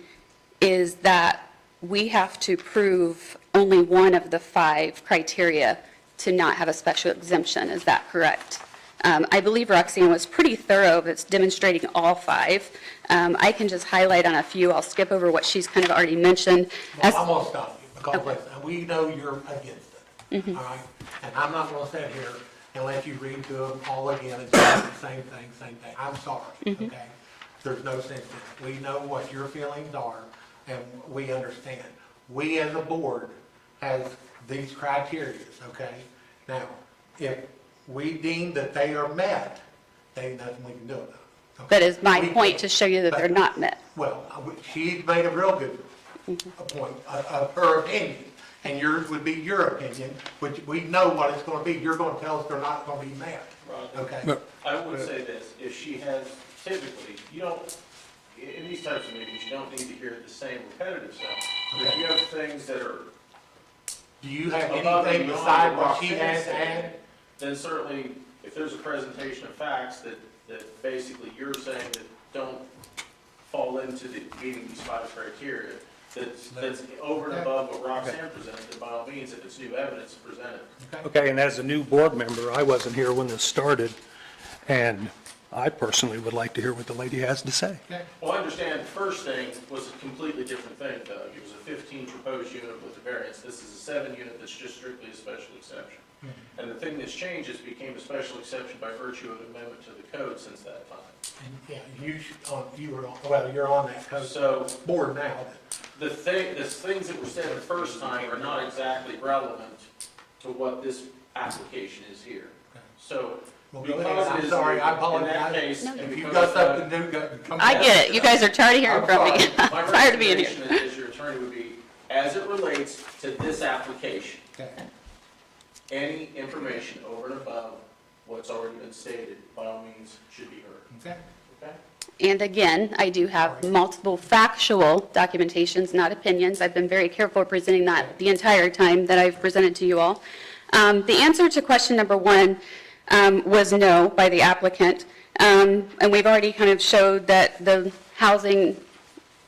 is that we have to prove only one of the 5 criteria to not have a special exemption. Is that correct? I believe Roxanne was pretty thorough. It's demonstrating all 5. I can just highlight on a few. I'll skip over what she's kind of already mentioned. Well, I'm gonna stop you, because listen, we know you're against it, all right? And I'm not gonna sit here and let you read through them all again and say the same thing. I'm sorry, okay? There's no sense in it. We know what your feelings are, and we understand. We as a board has these criteria, okay? Now, if we deem that they are met, there ain't nothing we can do about it. okay? That is my We point, can- to show you that they're not met. Well, she made a real good point of her opinion, and yours would be your opinion, which we know what it's gonna be. You're gonna tell us they're not gonna be met, okay? I would say this, if she has, typically, you don't, in these types of meetings, you don't need to hear the same repetitive stuff. But if you have things that are Do you have above and anything beyond beside what what she Roxanne has to said, add? then certainly, if there's a presentation of facts that basically you're saying that don't fall into meeting these 5 criteria, that's over and above what Roxanne presented, then by all means, if it's new evidence, present it. Okay, and as a new board member, I wasn't here when this started, and I personally would like to hear what the lady has to say. Well, I understand the first thing was a completely different thing, Doug. It was a 15 proposed unit with a variance. This is a 7 unit that's just strictly a special exception. And the thing that's changed is became a special exception by virtue of amendment to the code since that time. Yeah, you were, well, you're on that code So board now. the things that were said the first time are not exactly relevant to what this application is here. So Well, go because ahead. it I'm is, sorry, I in that apologize. case, and If you've because got something new, come I back. get it. You guys are tired of hearing I'm from me. sorry. My Tired of being here. recommendation as your attorney would be, as it relates to this application, Okay. any information over and above what's already been stated, by all means, should be heard. Okay. Okay? And again, I do have multiple factual documentations, not opinions. I've been very careful presenting that the entire time that I've presented to you all. The answer to question number 1 was no by the applicant. And we've already kind of showed that the housing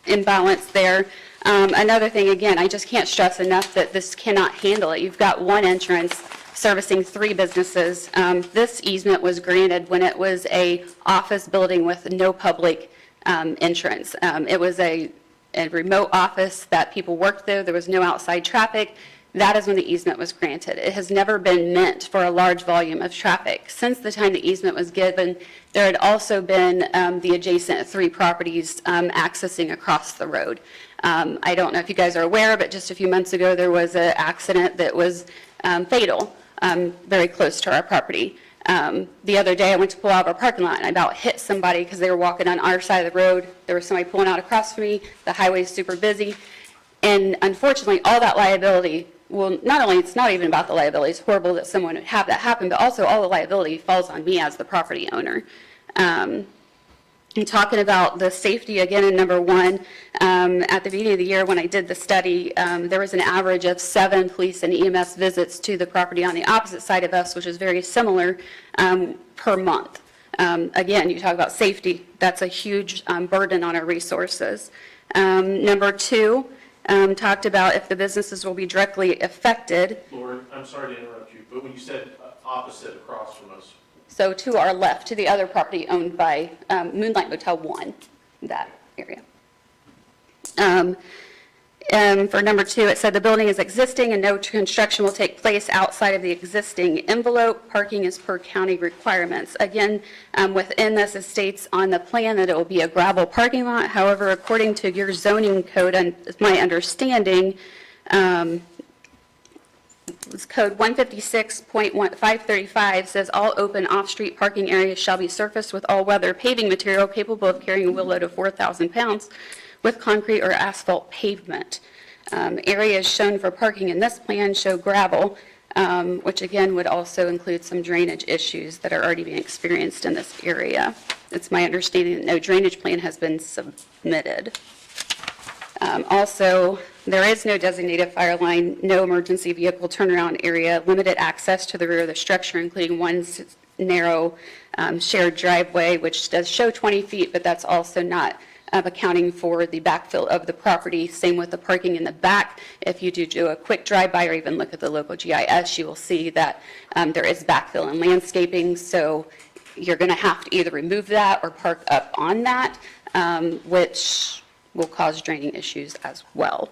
imbalance there. Another thing, again, I just can't stress enough that this cannot handle it. You've got 1 entrance servicing 3 businesses. This easement was granted when it was a office building with no public entrance. It was a remote office that people worked there. There was no outside traffic. That is when the easement was granted. It has never been meant for a large volume of traffic. Since the time the easement was given, there had also been the adjacent 3 properties accessing across the road. I don't know if you guys are aware, but just a few months ago, there was an accident that was fatal very close to our property. The other day, I went to pull out of our parking lot, and I about hit somebody because they were walking on our side of the road. There was somebody pulling out across from me. The highway's super busy. And unfortunately, all that liability, well, not only, it's not even about the liability, it's horrible that someone would have that happen, but also all the liability falls on me as the property owner. And talking about the safety again in number 1, at the beginning of the year when I did the study, there was an average of 7 police and EMS visits to the property on the opposite side of us, which is very similar, per month. Again, you talk about safety, that's a huge burden on our resources. Number 2, talked about if the businesses will be directly affected. Lori, I'm sorry to interrupt you, but when you said opposite across from us, So to our left, to the other property owned by Moonlight Motel 1, that area. For number 2, it said the building is existing and no construction will take place outside of the existing envelope. Parking is per county requirements. Again, within this, it states on the plan that it will be a gravel parking lot. However, according to your zoning code, and my understanding, it's code 156.535 says all open off-street parking areas shall be surfaced with all-weather paving material capable of carrying a wheel load of 4,000 pounds with concrete or asphalt pavement. Areas shown for parking in this plan show gravel, which again would also include some drainage issues that are already being experienced in this area. It's my understanding that no drainage plan has been submitted. Also, there is no designated fire line, no emergency vehicle turnaround area, limited access to the rear of the structure, including one narrow shared driveway, which does show 20 feet, but that's also not accounting for the backfill of the property. Same with the parking in the back. If you do a quick drive-by or even look at the local GIS, you will see that there is backfill and landscaping, so you're going to have to either remove that or park up on that, which will cause draining issues as well.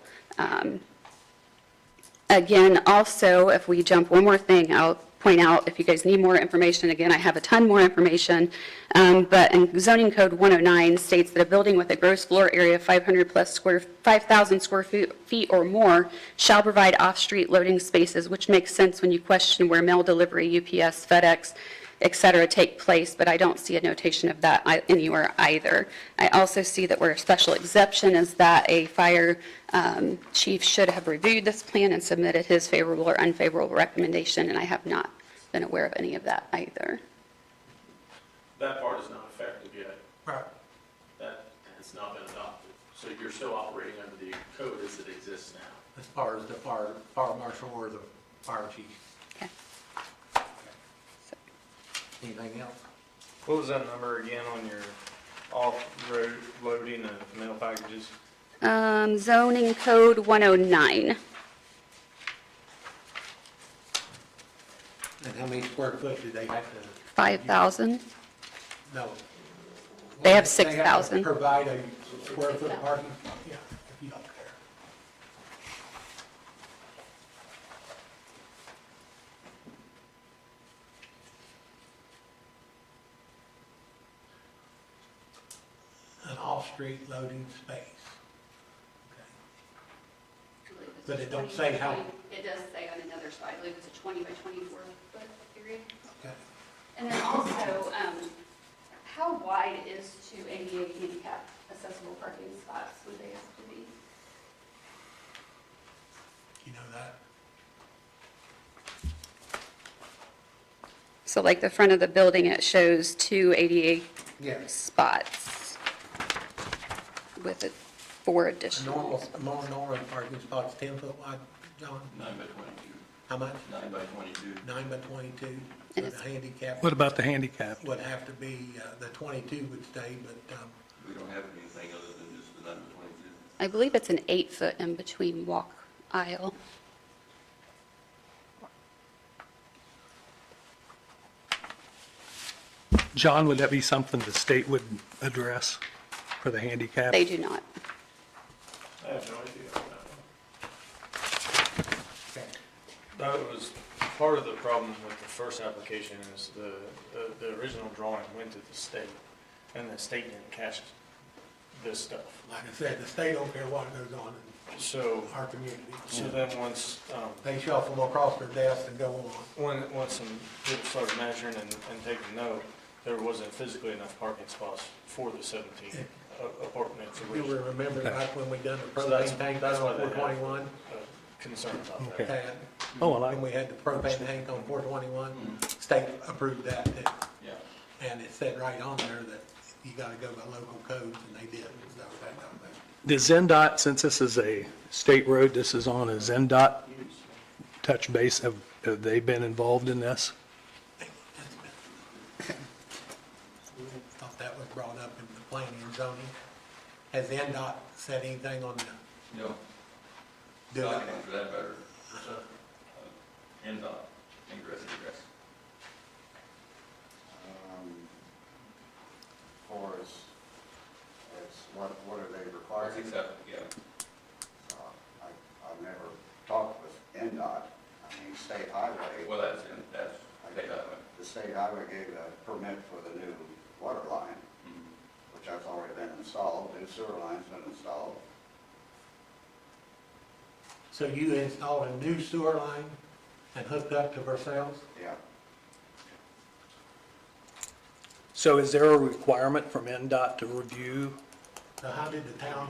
Again, also, if we jump one more thing, I'll point out, if you guys need more information, again, I have a ton more information, but in zoning code 109 states that a building with a gross floor area of 5,000 square feet or more shall provide off-street loading spaces, which makes sense when you question where mail delivery, UPS, FedEx, et cetera, take place, but I don't see a notation of that anywhere either. I also see that where a special exception is that a fire chief should have reviewed this plan and submitted his favorable or unfavorable recommendation, and I have not been aware of any of that either. That part is not effective yet. Right. That has not been adopted. So you're still operating under the code as it exists now. As far as the fire marshal or the fire chief. Okay. Anything else? What was that number again on your off-road loading of mail packages? Zoning code 109. And how many square foot do they have to? 5,000. No. They have They 6,000. to provide a square foot parking? Yeah, if you don't care. An off-street loading space. Okay. But it don't say how- It does say on another side, I believe it's a 20 by 24 foot area. Okay. And then also, how wide is to ADA handicap accessible parking spots would they have to be? You know that? So like the front of the building, it shows 2 ADA Yes. spots with 4 A additional. normal parking spot's 10 foot wide, John? 9 by 22. How much? 9 by 22. 9 by 22. And So the handicap What about the handicap? would have to be, the 22 would stay, but, We don't have anything other than just the 9 by 22. I believe it's an 8 foot in between walk aisle. John, would that be something the state would address for the handicap? They do not. I have no idea on that one. That was part of the problem with the first application is the original drawing went to the state, and the state didn't catch this stuff. like I said, the state don't care what goes on So, in our community. so then once, They shuffle them across their desk and go on. once some people started measuring and taking note, there wasn't physically enough parking spots for the 17 apartments You originally. will remember back when we done the So that's- propane tank that's on why they have 421? Concern about that. Okay. Tad, Oh, well, when we had the propane tank on 421, state approved that, Yeah. and it said right on there that you gotta go by local codes, and they did. So that don't matter. Does ZenDOT, since this is a state road, this is on a ZenDOT touch base, have they been involved in this? Thought that was brought up in the planning and zoning. Has NDOT said anything on the, No. do Scott it? can answer that better. NDOT, ingress, egress. For it's what are they required? It's accepted, yeah. highway gave a permit for the new water line, which has already been installed, new sewer line's been installed. So you installed a new sewer line and hooked up to Versailles? Yeah. So is there a requirement from NDOT to review? So how did the town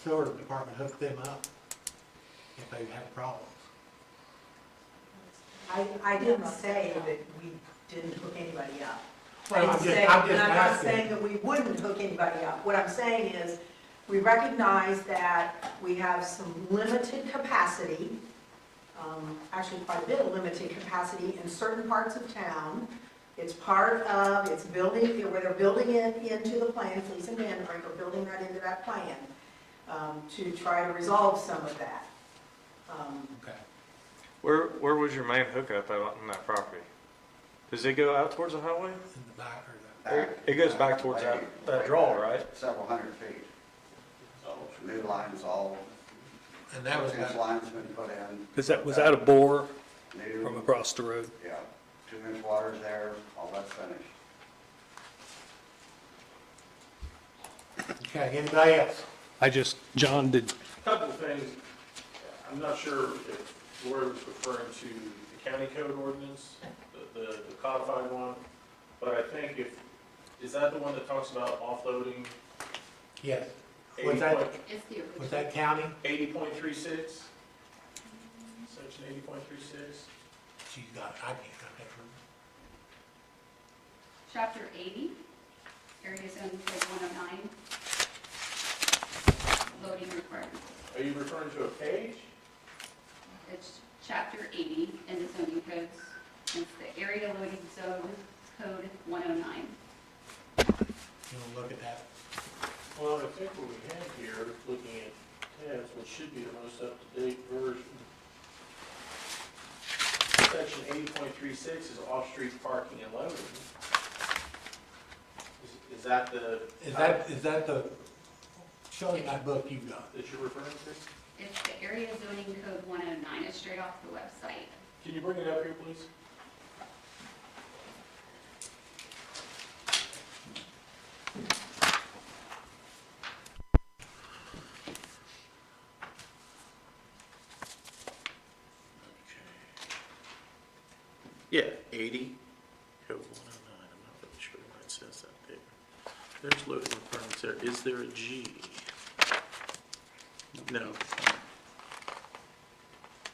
sewer department hook them up if they had problems? I didn't say that we didn't hook anybody up. I Well, I'm didn't just- say, I'm just and I'm not asking. saying that we wouldn't hook anybody up. What I'm saying is, we recognize that we have some limited capacity, actually quite a bit of limited capacity in certain parts of town. It's part of, it's building, where they're building it into the plan, Fleece and Vanderbrink are building that into that plan, to try to resolve some of that. Okay. Where was your main hookup out on that property? Does it go out towards the highway? In the back or It goes back towards that draw, right? Several hundred feet. New lines all, the, and that was six about, lines been put in. Was that a bore New, from across the road? yeah, 2-inch water's there, all that's finished. okay, anybody else? John did, Couple of things. I'm not sure if Lori was referring to the county code ordinance, the codified one, but I think is that the one that talks about offloading Yes. Was that, It's the original. was that county? 80.36? Section 80.36? She's got it, I can't, Chapter 80, area zone code 109. Loading requirements. Are you referring to a page? It's chapter 80 in the zoning codes. It's the area loading zone code 109. you wanna look at that? Well, I think what we have here, looking at tabs, which should be the most up-to-date version. Section 80.36 is off-street parking and loading. Is that the? Is that the, show me that book you got. That you're referring to? It's the area zoning code 109. It's straight off the website. Can you bring it up here, please? Yeah, 80, code 109, I'm not really sure why it says that there. There's loading requirements there. Is there a G? No.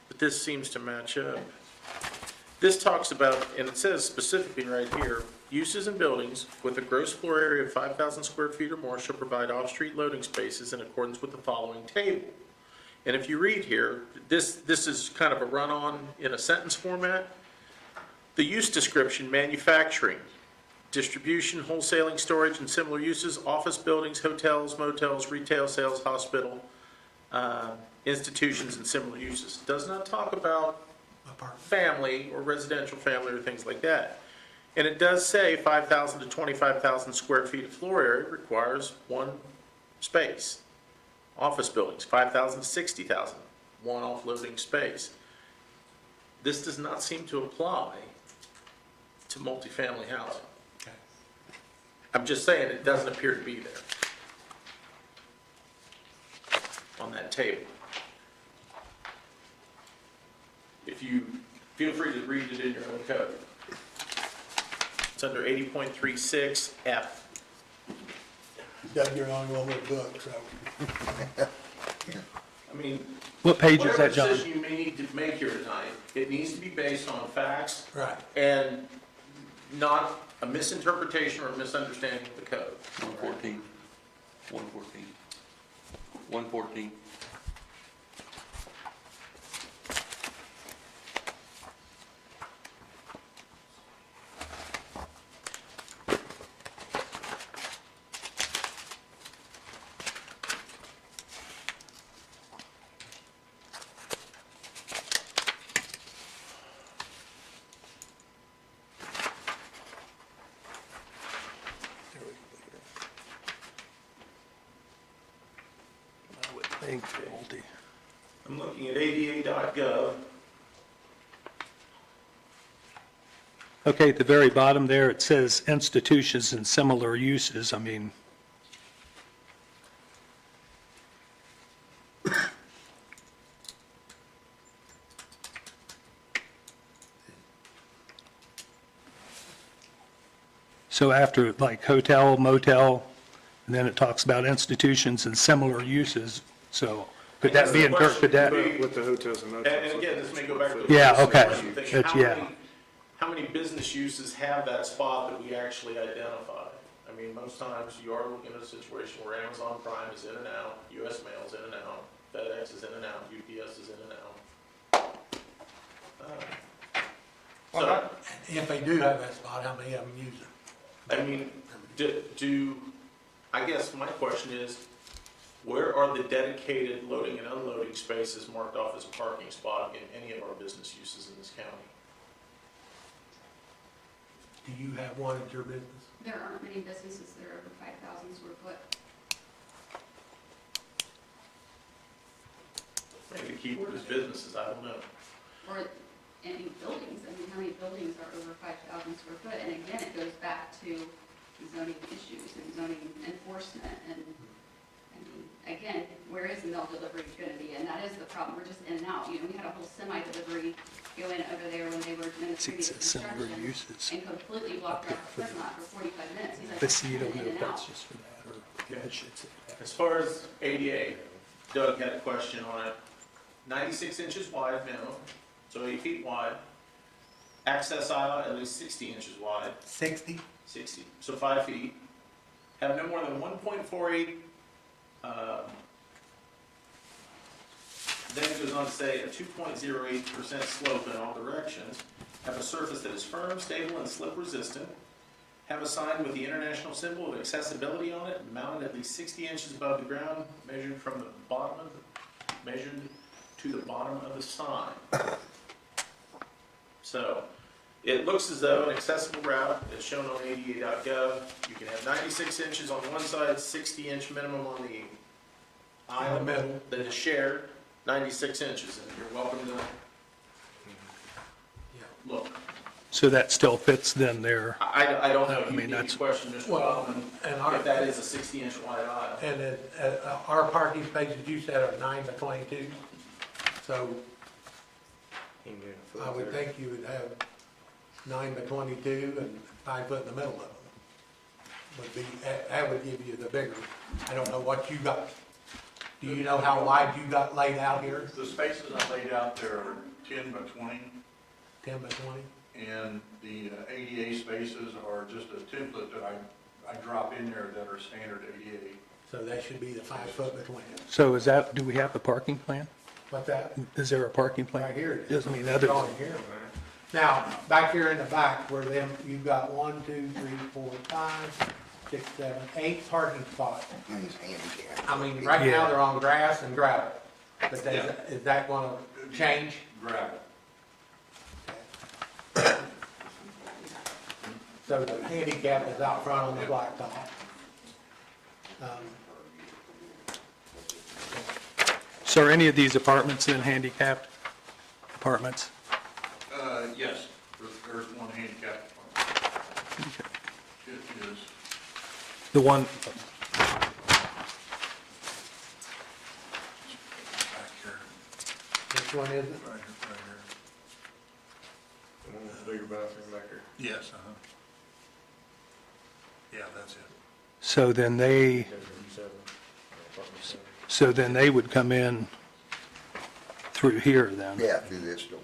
But this seems to match up. This talks about, and it says specifically right here, uses in buildings with a gross floor area of 5,000 square feet or more shall provide off-street loading spaces in accordance with the following table. And if you read here, this is kind of a run-on in a sentence format. The use description, manufacturing, distribution, wholesaling, storage, and similar uses, office buildings, hotels, motels, retail sales, hospital, institutions, and similar uses. Does not talk about family or residential family or things like that. And it does say 5,000 to 25,000 square feet of floor area requires one space. Office buildings, 5,000 to 60,000, one offloading space. This does not seem to apply to multifamily housing. Okay. I'm just saying, it doesn't appear to be there on that table. If you, feel free to read it in your own code. It's under 80.36F. Doug, you're the only one with a book, so. I mean, what page is whatever that, John? decision you may need to make here tonight, it needs to be based on facts Right. and not a misinterpretation or a misunderstanding of the code. 114, 114, 114. I would think multi. I'm looking at ada.gov. Okay, at the very bottom there, it says institutions and similar uses. I mean, so after like hotel, motel, and then it talks about institutions and similar uses. So could that be interpreted that? With the hotels and And motels. again, this may go back to the. Yeah, first okay. question thing. It's- yeah. How many business uses have that spot that we actually identify? I mean, most times you are looking at a situation where Amazon Prime is in and out, US Mail is in and out, FedEx is in and out, UPS is in and out. So, If they do have that spot, how many of them use it? I mean, I guess my question is, where are the dedicated loading and unloading spaces marked off as a parking spot in any of our business uses in this county? Do you have one at your business? There aren't many businesses that are over 5,000 square foot. Maybe the keyword is businesses, I don't know. Or any buildings, I mean, how many buildings are over 5,000 square foot? And again, it goes back to zoning issues and zoning enforcement, and, I mean, again, where is the mail delivery gonna be? And that is the problem, we're just in and out, you know, we had a whole semi-delivery go in over there when they were doing the See, it previous says similar construction, uses. and completely blocked off the parking lot for 45 minutes. He's like, But see, you don't "I'm know in if and that's out." just for that or if it should say that. As far as ADA, Doug had a question on it. 96 inches wide minimum, so 8 feet wide. Access aisle at least 60 inches wide, 60? 60, so 5 feet. Have no more than 1.48, then it goes on to say a 2.08% slope in all directions. Have a surface that is firm, stable, and slip resistant. Have a sign with the international symbol of accessibility on it, mounted at least 60 inches above the ground, measured to the bottom of the sign. So, it looks as though an accessible route is shown on ADA.gov. You can have 96 inches on one side, 60-inch minimum on the aisle. In the middle. That is shared, 96 inches, and you're welcome to look. So that still fits then there. I don't know, I you mean, need to that's- question Mr. Well, Bowman, and our- if that is a 60-inch wide aisle. And then, our parking spaces you said are 9 by 22, so I would think you would have 9 by 22 and 5 foot in the middle of them. That would give you the bigger, I don't know what you got. Do you know how wide you got laid out here? The spaces I laid out there are 10 by 20, 10 by 20? and the ADA spaces are just a template that I drop in there that are standard ADA. So that should be the 5 foot between them. So is that, do we have a parking plan? What's that? Is there a parking plan? Right here it is. Doesn't mean others. Drawing here. Now, back here in the back where them, you've got 1, 2, 3, 4, 5, 6, 7, 8 parking spots. And it's handicapped. I mean, right now Yeah. they're on grass and gravel. But is that gonna change? Gravel. So the handicap is out front on the blacktop. So are any of these apartments then handicapped apartments? Yes, there's one handicap apartment. It is. The one, Back here. Which one is it? Right here. The one with the bigger bathroom back here. Yes, Yeah, that's it. so then they, Bedroom 7, apartment 7. so then they would come in through here then? Yeah, through this door,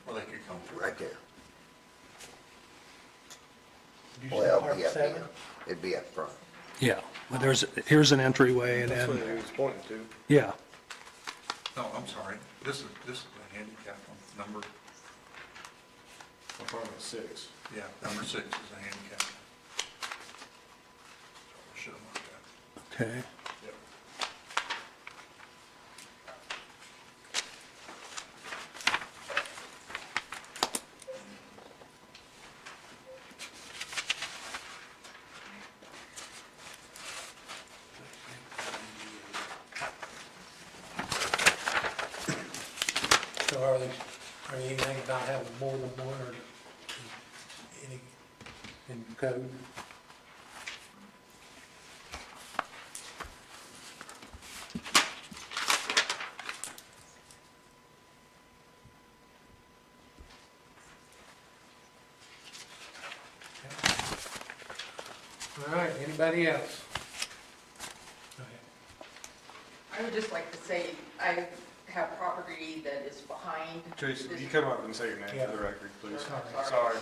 Or they could come through. right there. Did you say Well, it'd part be up 7? here. It'd be up front. Yeah, well, here's an entryway and That's what then, he was pointing to. yeah. No, I'm sorry. This is the handicap number. Apartment 6. Yeah, number 6 is the handicap. Should have marked that. Okay. Yep. So are they anything about having more than one or in code. All right, anybody else? Go ahead. I would just like to say, I have property that is behind. Teresa, will this- you come up and say your name Yeah. for the record, please? Sorry. Sorry.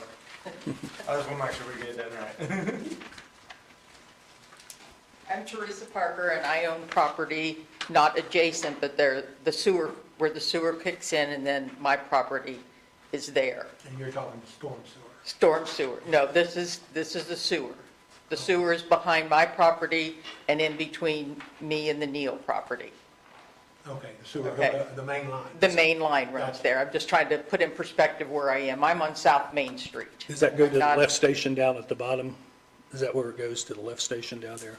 I just want to make sure we get that right. I'm Teresa Parker, and I own property not adjacent, but there, the sewer, where the sewer kicks in, and then my property is there. And you're talking storm sewer. Storm sewer. No, this is the sewer. The sewer is behind my property and in between me and the Neal property. Okay, the sewer, Okay. the main line. The main line runs Gotcha. there. I'm just trying to put in perspective where I am. I'm on South Main Street. Does that go to the Not- lift station down at the bottom? Is that where it goes, to the lift station down there?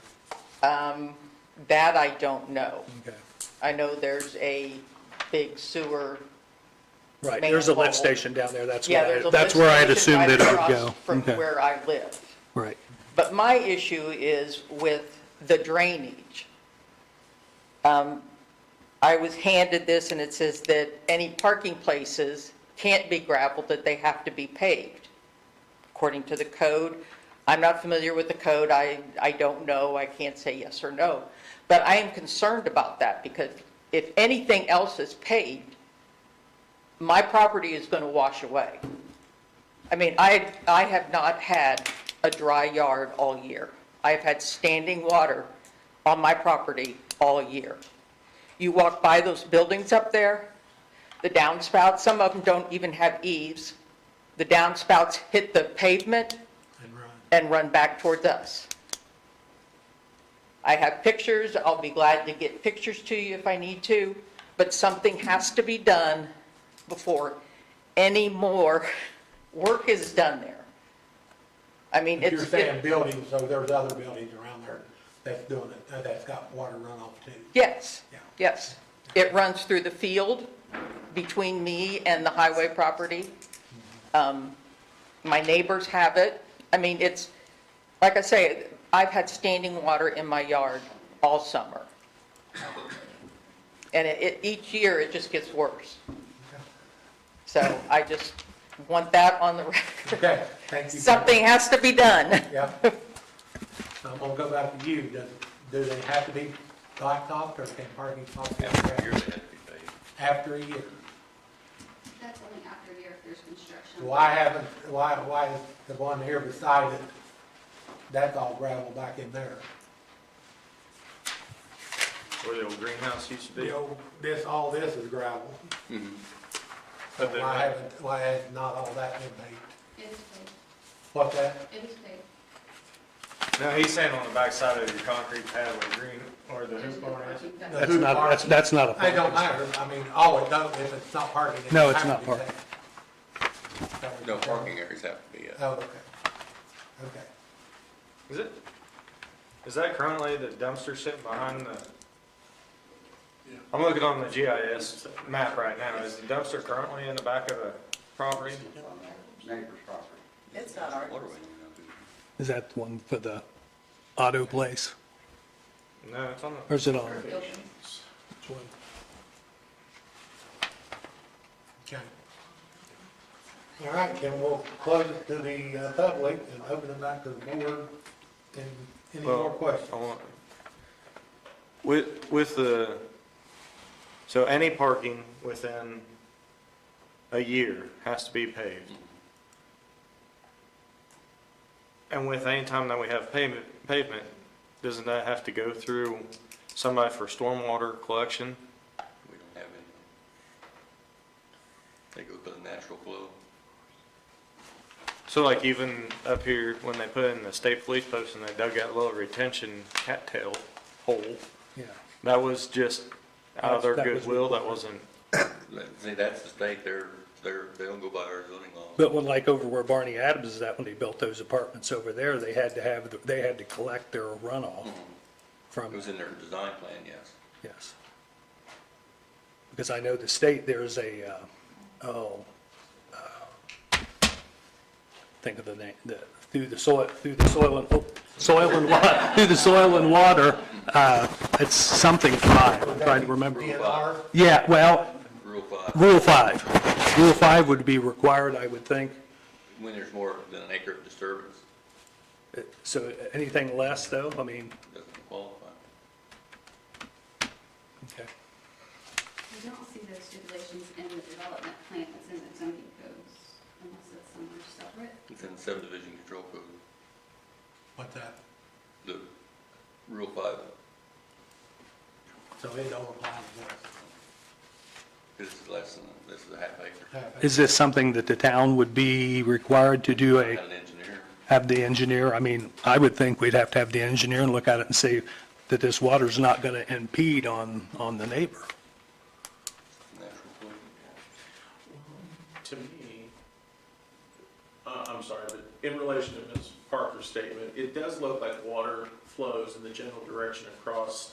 That I don't know. Okay. I know there's a big sewer. Right, there's a lift manhole. station down there, that's Yeah, there's a that's lift where I'd station assumed right that it would across go. from Okay. where I live. Right. But my issue is with the drainage. I was handed this, and it says that any parking places can't be gravelled, that they have to be paved, according to the code. I'm not familiar with the code, I don't know, I can't say yes or no. But I am concerned about that, because if anything else is paved, my property is going to wash away. I mean, I have not had a dry yard all year. I've had standing water on my property all year. You walk by those buildings up there, the downspouts, some of them don't even have eaves. The downspouts hit the pavement And run. and run back towards us. I have pictures, I'll be glad to get pictures to you if I need to, but something has to be done before any more work is done there. I mean, If you're it's, saying buildings, so there's other buildings around there that's doing it, that's got water runoff too. yes, Yeah. yes. It runs through the field between me and the highway property. My neighbors have it. I mean, it's, like I say, I've had standing water in my yard all summer. And each year, it just gets worse. So I just want that on the record. Okay, thank you. Something has to be done. Yeah. I'm gonna go back to you. Do they have to be blacktopped or can parking spots be After a gravel? year, they have to be paid. After a year? That's only after a year if there's construction. Why is the one here beside it, that's all gravel back in there? Where the old greenhouse used to be. All this is gravel. So But then- why has not all that been paved? It is paid. What's that? It is paid. No, he's saying on the back side of your concrete pad where the green, or the hoop barn is. The That's hoop not, parking? that's not a It parking don't spot. matter. I mean, all it does, if it's not parking. it No, don't it's have not to be parking. paved. No, parking areas have to be, Oh, okay. Okay. Is it? Is that currently the dumpster sitting behind the? I'm looking on the GIS map right now. Is the dumpster currently in the back of the property? On their neighbor's property. It's not our. waterway. Is that the one for the auto place? No, it's on the. Or is it on? Buildings. Which one? Okay. All right, then we'll close it to the public and open it back to the board. And any Well, more questions? I want- With the, so any parking within a year has to be paved. And with any time that we have pavement, doesn't that have to go through somebody for stormwater collection? We don't have any. They go to the natural flow. So like even up here, when they put in the state police post and they dug that little retention cattail hole, Yeah. that was just out of their That was- goodwill, that wasn't, See, that's the state, they don't go by our zoning laws. But when, like over where Barney Adams is at, when they built those apartments over there, they had to collect their runoff It from, was in their design plan, yes. yes. Because I know the state, there's think of the name, the through the soil and water, it's something 5, I'm trying to remember. DNR, Yeah, well, Rule 5, Rule 5. Rule 5 would be required, I would think. when there's more than an acre of disturbance, So anything less, though, I mean, doesn't qualify. okay. I don't see those stipulations in the development plan that's in the zoning codes, unless it's somewhere separate. It's in the subdivision control code, what's that? the Rule 5, So it don't apply to this. this is less than, this is a half acre. Is this something that the town would be required to do Got an engineer. have the engineer? I mean, I would think we'd have to have the engineer and look at it and see that this water's not going to impede on the neighbor. Natural flow. To me, I'm sorry, but in relation to Ms. Parker's statement, it does look like water flows in the general direction across,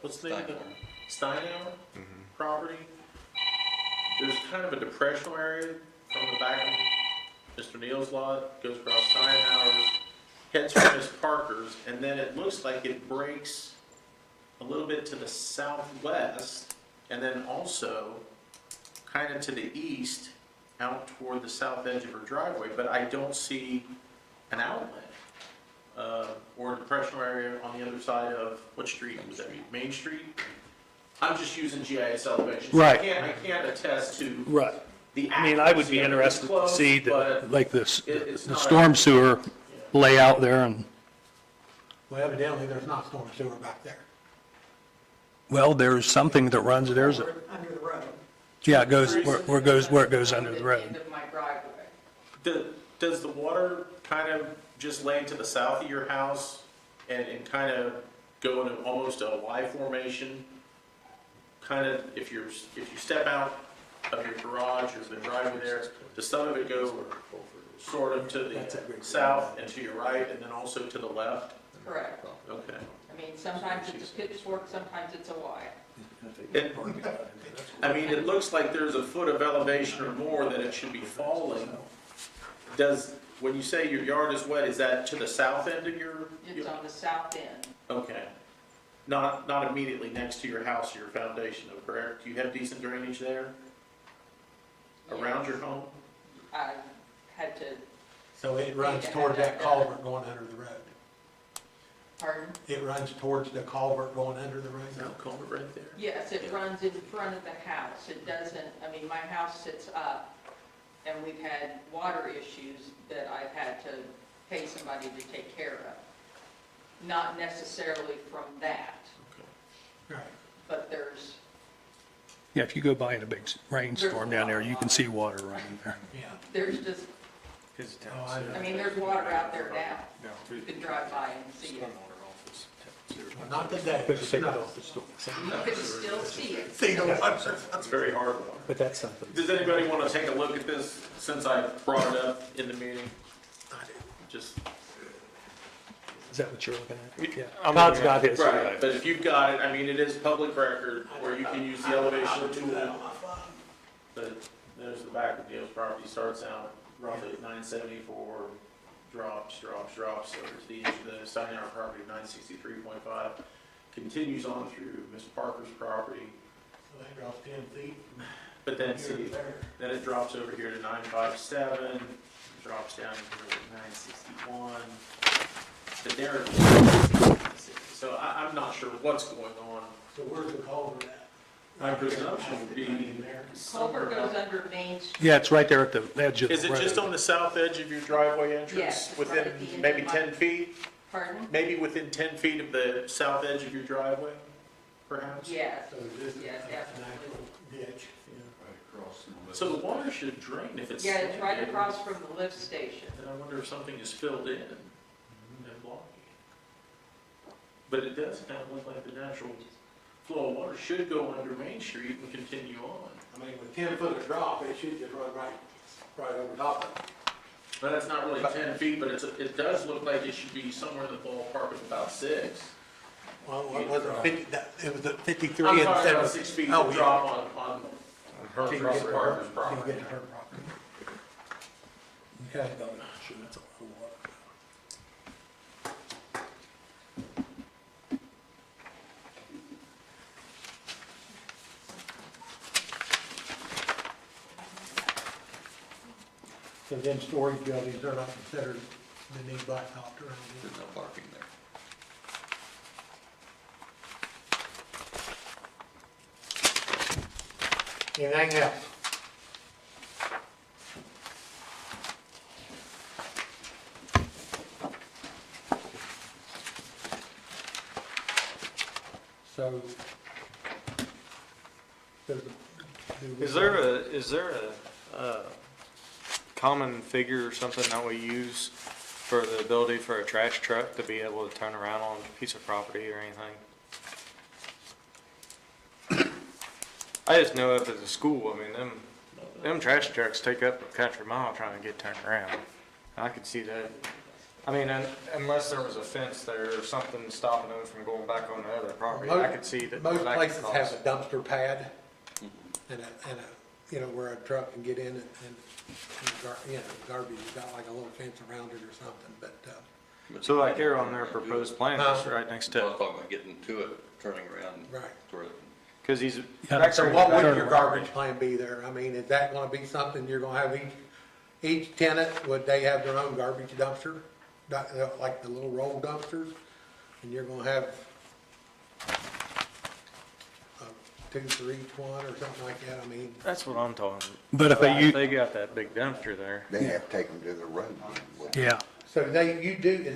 what's the name of the? Steinauer property. There's kind of a depressional area from the back of Mr. Neal's lot, goes across Steinauer's, heads for Ms. Parker's, and then it looks like it breaks a little bit to the southwest, and then also kind of to the east, out toward the south edge of her driveway, but I don't see an outlet or a depressional area on the other side of, what street was that, Main Street? I'm just using GIS elevations. Right. I can't attest to Right. the I mean, I would be accuracy of it. It's interested to close, see but the, like this, it's the not storm sewer layout there and, Well, evidently, there's not storm sewer back there. well, there's something that runs, there's, Under the road. yeah, it goes, where it goes under the End road. of my driveway. Does the water kind of just lay to the south of your house and kind of go into almost a Y formation? Kind of, if you step out of your garage or the driveway there, does some of it go sort of to the south and to your right and then also to the left? Correct. Okay. I mean, sometimes it's a pitchfork, sometimes it's a Y. I mean, it looks like there's a foot of elevation or more that it should be falling. When you say your yard is wet, is that to the south end of your? It's on the south end. Okay. Not immediately next to your house or your foundation though, correct? Do you have decent drainage there? Around your home? I had to, So it runs towards that culvert going under the road. pardon? It runs towards the culvert going under the road. Is that a culvert right there? Yes, it runs in front of the house. It doesn't, I mean, my house sits up, and we've had water issues that I've had to pay somebody to take care of. Not necessarily from that, Right. but there's, Yeah, if you go by in a big rainstorm down there, you can see water running there. Yeah. there's just, Oh, I mean, there's water out there now. You can drive by and see it. Well, not today. But take it off the storm. You can still see it. See the water. That's very hard. But that's something. Does anybody want to take a look at this since I brought it up in the meeting? Just, Is that what you're looking at? Yeah. Todd's got his. right, but if you've got it, I mean, it is public record where you can use the elevation tool. But there's the back of Neal's property, starts out roughly at 974, drops, so there's the edge of the Steinauer property, 963.5, continues on through Ms. Parker's property, So they dropped 10 feet. but then see, then it drops over here to 957, drops down here to 961, but there, so I'm not sure what's going on. So where's the culvert at? My presumption would be Culvert goes under Main Street. Yeah, it's right there at the edge of the road. Is it just on the south edge of your driveway entrance? Yes, it's right Within at the end maybe of my- 10 feet? Pardon? Maybe within 10 feet of the south edge of your driveway, perhaps? Yes, So this is yes, an definitely. actual ditch. So the water should drain if it's. Yeah, it's right standing. across from the lift station. And I wonder if something is filled in and blocking it. But it does kind of look like the natural flow of water should go under Main Street and continue on. I mean, with 10 foot of drop, it should just run right over top of it. But that's not really 10 feet, but it does look like it should be somewhere in the ballpark of about 6. Well, what was it, 50, it was at 53 I'm and talking 7. about 6 feet Oh, of yeah. drop on Can you get Parker's to her? property. Can you get to her property? Okay. Because in storage buildings, they're not considered the need blacktopped around here. There's no parking there. Anything else? So. Is there a common figure or something that we use for the ability for a trash truck to be able to turn around on a piece of property or anything? I just know if it's a school, I mean, them trash trucks take up a country mile trying to get turned around. I could see that. I mean, unless there was a fence there or something stopping them from going back on the other property, I could see that. Most that could places have cause- a dumpster pad and you know, where a truck can get in and garbage, you got like a little fence around it or something, but, So like here on their proposed plan, it's right next I was to, talking about getting to it, turning around. Right. Toward it. because he's. so what would your garbage plan be there? I mean, is that gonna be something you're gonna have each tenant, would they have their own garbage dumpster? Like the little roll dumpsters? And you're gonna have 2 for each one or something like that? I mean, That's what I'm talking. But if about. they, They got that big dumpster there. They have to take them to the road. yeah, so is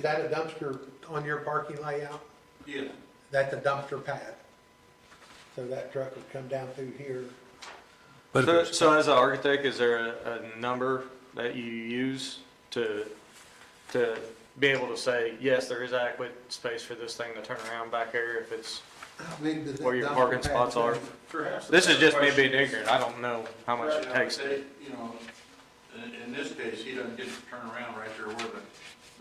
that a dumpster on your parking layout? Yeah. That's a dumpster pad? So that truck would come down through here? but if So, it's- so as an architect, is there a number that you use to be able to say, yes, there is adequate space for this thing to turn around back here if it's where your parking spots are? Perhaps. This is just me being ignorant. I don't know how much it takes. You know, in this case, he doesn't get to turn around right there where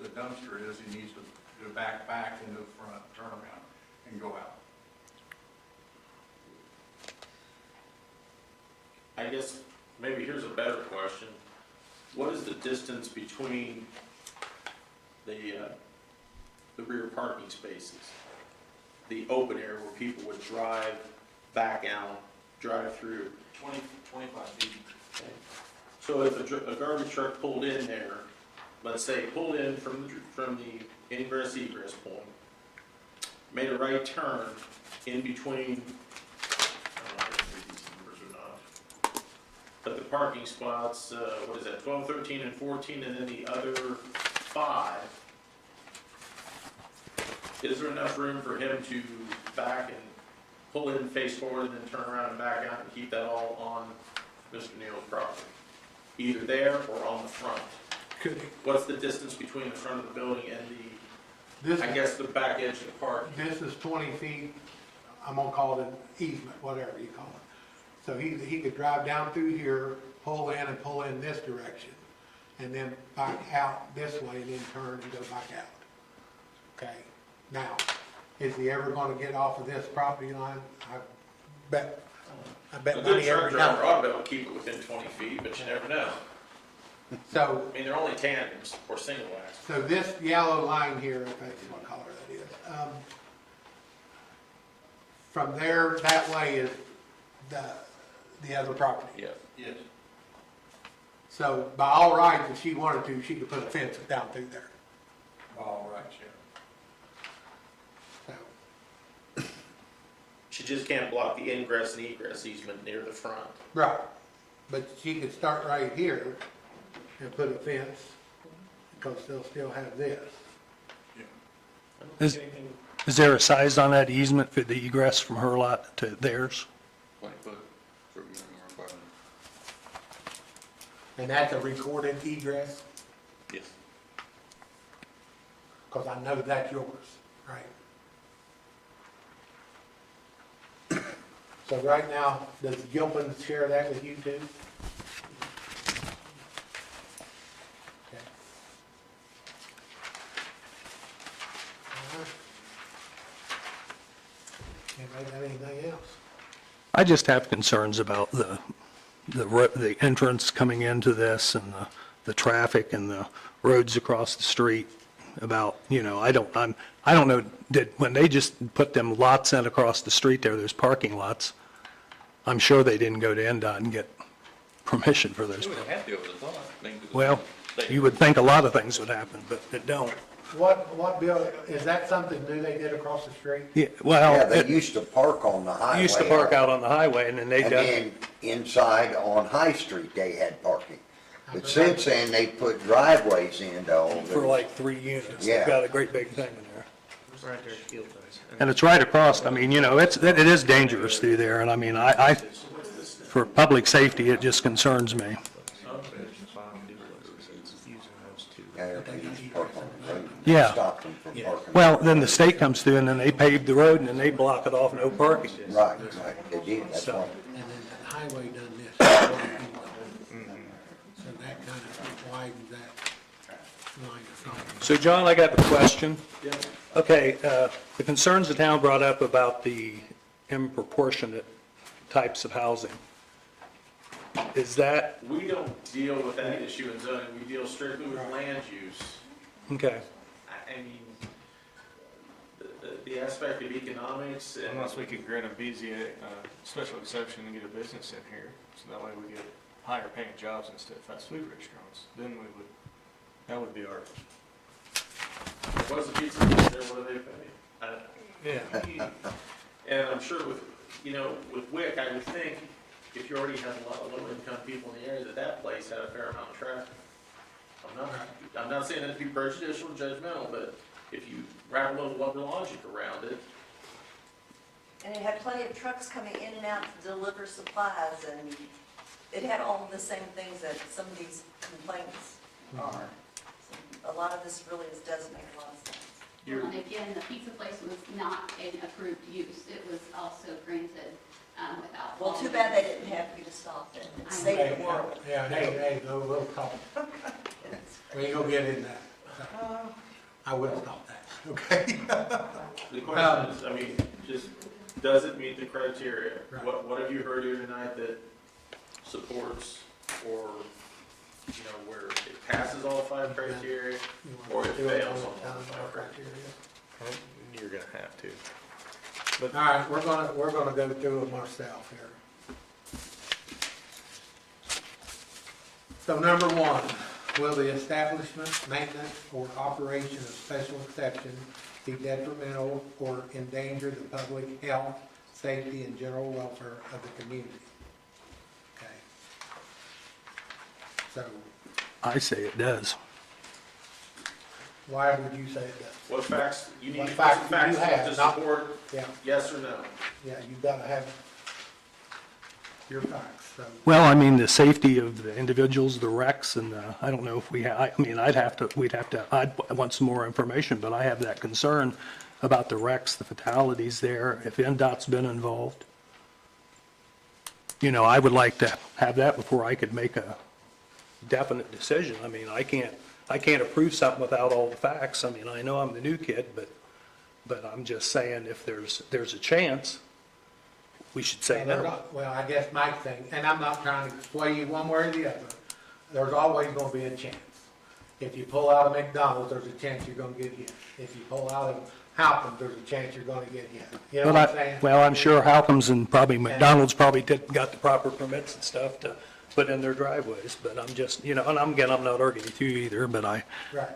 the dumpster is. He needs to back into the front, turn around, and go out. I guess maybe here's a better question. What is the distance between the rear parking spaces? The open area where people would drive back out, drive through? 25 feet. Okay. So if a garbage truck pulled in there, let's say pulled in from the ingress egress point, made a right turn in between, I don't know if I can read these numbers or not, but the parking spots, what is that, 12, 13, and 14, and then the other 5, is there enough room for him to back and pull in face forward and then turn around and back out and keep that all on Mr. Neal's property? Either there or on the front? Could he? What's the distance between the front of the building and This, I guess, the back edge of the park? this is 20 feet, I'm gonna call it an easement, whatever you call it. So he could drive down through here, pull in and pull in this direction, and then back out this way and then turn and go back out. Okay, now, is he ever gonna get off of this property line? I bet A good money truck every driver time. ought to be able to keep it within 20 feet, but you never know. So, I mean, they're only tandems or single axle. so this yellow line here, if that's what color that is, from there, that way is the other property. Yeah. Yes. So by all rights, if she wanted to, she could put a fence down through there. All right, yeah. So, She just can't block the ingress and egress easement near the front. right, but she could start right here and put a fence, because they'll still have this. I don't Is- think anything- is there a size on that easement for the egress from her lot to theirs? 20 foot for minimum requirement. And that's a recorded egress, Yes. because I know that's yours, right? So right now, does Gilpin share that with you too? Okay. All right. Anybody got anything else? I just have concerns about the entrance coming into this and the traffic and the roads across the street about, I don't know, when they just put them lots in across the street there's parking lots. I'm sure they didn't go to NDOT and get permission for those. They would have to, I would have thought. I mean, Well, they- you would think a lot of things would happen, but it don't. What bill, is that something new they did across the street? Yeah, well, Yeah, they it used to park on the highway. used to park out on the highway, and then they And done, then inside on High Street, they had parking. But since then, they put driveways into all for the, like 3 units. Yeah. They've got a great big thing in there. Right there, Field does. And it's right across, I mean, you know, it is dangerous through there, and I mean, for public safety, it just concerns me. yeah, they used to park on the road. Yeah. Stop them from parking. Well, then the state comes through, and then they pave the road, and then they block it off, no parking. Right, they did, that's So- why. And then the highway done this. So that kind of widens that line of sight. So John, I got a question. Okay, the concerns the town brought up about the improportionate types of housing. Is that, We don't deal with that issue in zoning, we deal strictly with land use. okay, I mean, the aspect of economics and. Unless we could grant a BZA, special exception and get a business in here, so that way we get higher paying jobs instead of fast food restaurants, then we would, that would be our. What's the pizza place there, what do they pay? Yeah. And I'm sure with, with WIC, I would think if you already have a lot of low-income people in the area, that place had a fair amount of traffic. I'm not saying that to be prejudicial and judgmental, but if you wrap a little other logic around it, And it had plenty of trucks coming in and out to deliver supplies, and it had all of the same things that some of these complaints are. So a lot of this really does make a lot of sense. Well, and again, the pizza place was not an approved use. It was also granted without. Well, too bad they didn't have you to stop it. It saved the world. Yeah, hey, we'll talk. We ain't gonna get in that. I will stop that, okay? the question is, I mean, just, does it meet the criteria? Right. What have you heard here tonight that supports or, where it passes all 5 criteria or it fails on all 5 criteria? You're gonna have to. All right, we're gonna go through them ourselves here. So number 1, will the establishment, maintenance, or operation of special exception be detrimental or endanger the public health, safety, and general welfare of the community? Okay. So, I say it does. why would you say it does? What facts, you need What some facts do facts you have? to Not- support Yeah, yes or no? yeah, you've gotta have your facts, so. Well, I mean, the safety of the individuals, the wrecks, and I don't know if I mean, I'd want some more information, but I have that concern about the wrecks, the fatalities there, if NDOT's been involved. I would like to have that before I could make a definite decision. I mean, I can't approve something without all the facts. I mean, I know I'm the new kid, but I'm just saying if there's a chance, we should say no. Well, I guess my thing, and I'm not trying to sway you one way or the other, there's always gonna be a chance. If you pull out of McDonald's, there's a chance you're gonna get hit. If you pull out of Halpin, there's a chance you're gonna get hit. You know what I'm saying? Well, I'm sure Halcom's and probably McDonald's probably got the proper permits and stuff to put in their driveways, but I'm just, and I'm not arguing with you either, but Right.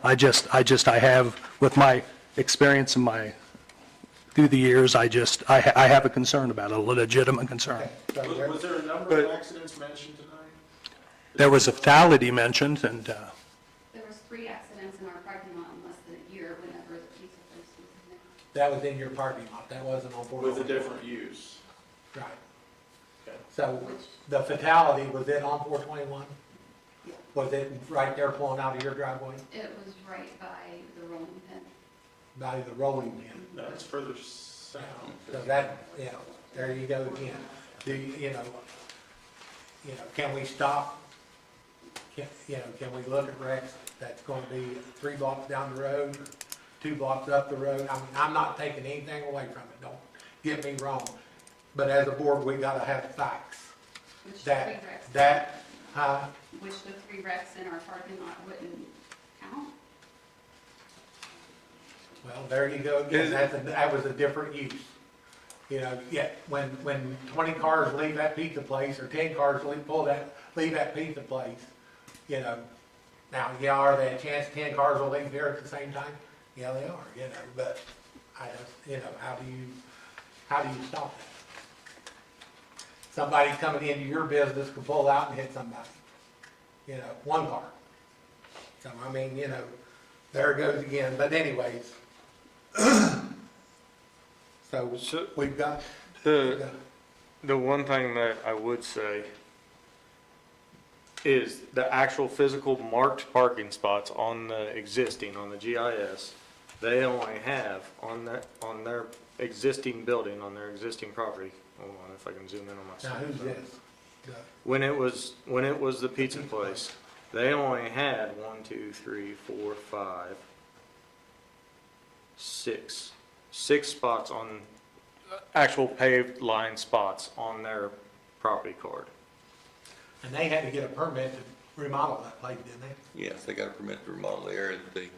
I have, with my experience and through the years, I have a concern about it, a legitimate concern. Okay, so there- Was there a number of accidents mentioned tonight? There was a fatality mentioned, and, There was 3 accidents in our parking lot in less than a year whenever the pizza place was in there. That was in your parking lot, that wasn't on board. With a different use? Right. Okay. So the fatality, was it on 421? Was it right there pulling out of your driveway, It was right by the rolling pin. by the rolling pin? No, it's further south. So that, there you go again. Can we stop? Can we look at wrecks that's gonna be 3 blocks down the road, 2 blocks up the road? I mean, I'm not taking anything away from it, don't get me wrong. But as a board, we gotta have facts. Which the 3 wrecks, which the 3 wrecks in our parking lot wouldn't count. Well, there you go again. That was a different use. You know, yet when 20 cars leave that pizza place, or 10 cars leave that pizza place, you know, now, yeah, are they a chance 10 cars will leave here at the same time? Yeah, they are, you know, but I just, you know, how do you stop that? Somebody coming into your business can pull out and hit somebody, you know, one car. So, I mean, you know, there it goes again, but anyways. So we've got. The one thing that I would say is the actual physical marked parking spots on the existing, on the GIS, they only have on their existing building, on their existing property. Hold on, if I can zoom in on my. Now, who's this? When it was the pizza place, they only had 1, 2, 3, 4, 5, 6 spots on actual paved line spots on their property card. And they had to get a permit to remodel that place, didn't they? Yes, they got a permit to remodel the area that they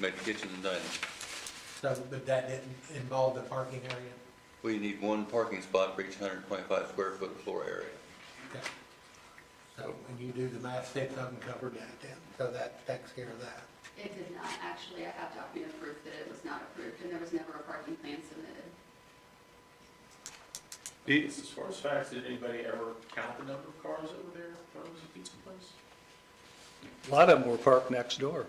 made the kitchen and dining. So, but that didn't involve the parking area? We need one parking spot for each 125 square foot of floor area. Okay. So when you do the math, 6 of them covered that then, so that takes care of that. It did not, actually, I have documented proof that it was not approved, and there was never a parking plan submitted. As far as facts, did anybody ever count the number of cars that were there when it was a pizza place? A lot of them were parked next door.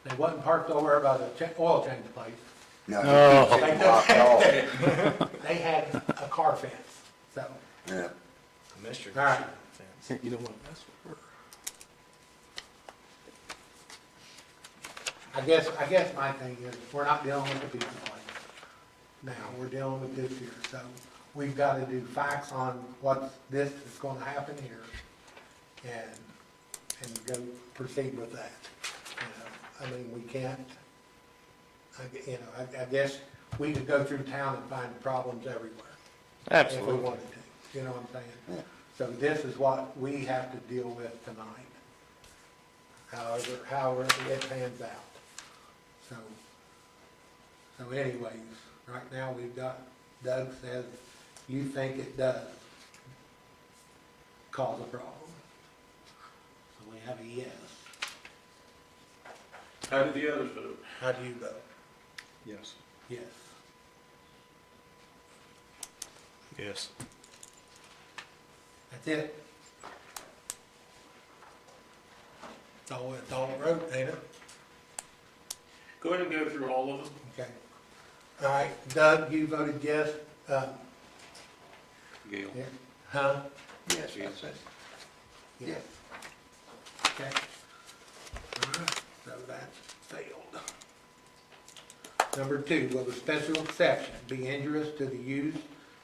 They wasn't parked over by the oil change place. No, No. you keep it blocked off. They had a car fence, so, Yeah. all right. You don't want to mess with her. I guess my thing is, we're not dealing with the pizza place. Now, we're dealing with this here, so we've got to do facts on this is gonna happen here, and go proceed with that. You know, I mean, we can't, I guess we could go through town and find problems everywhere. If we Absolutely. wanted to, you know what I'm saying? So this is what we have to deal with tonight. However it pans out. So anyways, right now we've got, Doug says, you think it does cause a problem. So we have a yes. How did the others vote? How do you vote? Yes. Yes. Yes. That's it. It's all it wrote, ain't it? Go ahead and go through all of them. Okay. All right, Doug, you voted yes. Gail? Yeah. Huh? Yes, I said, Yes. Okay. All right, so that's failed. Number 2, will the special exception be injurious to the use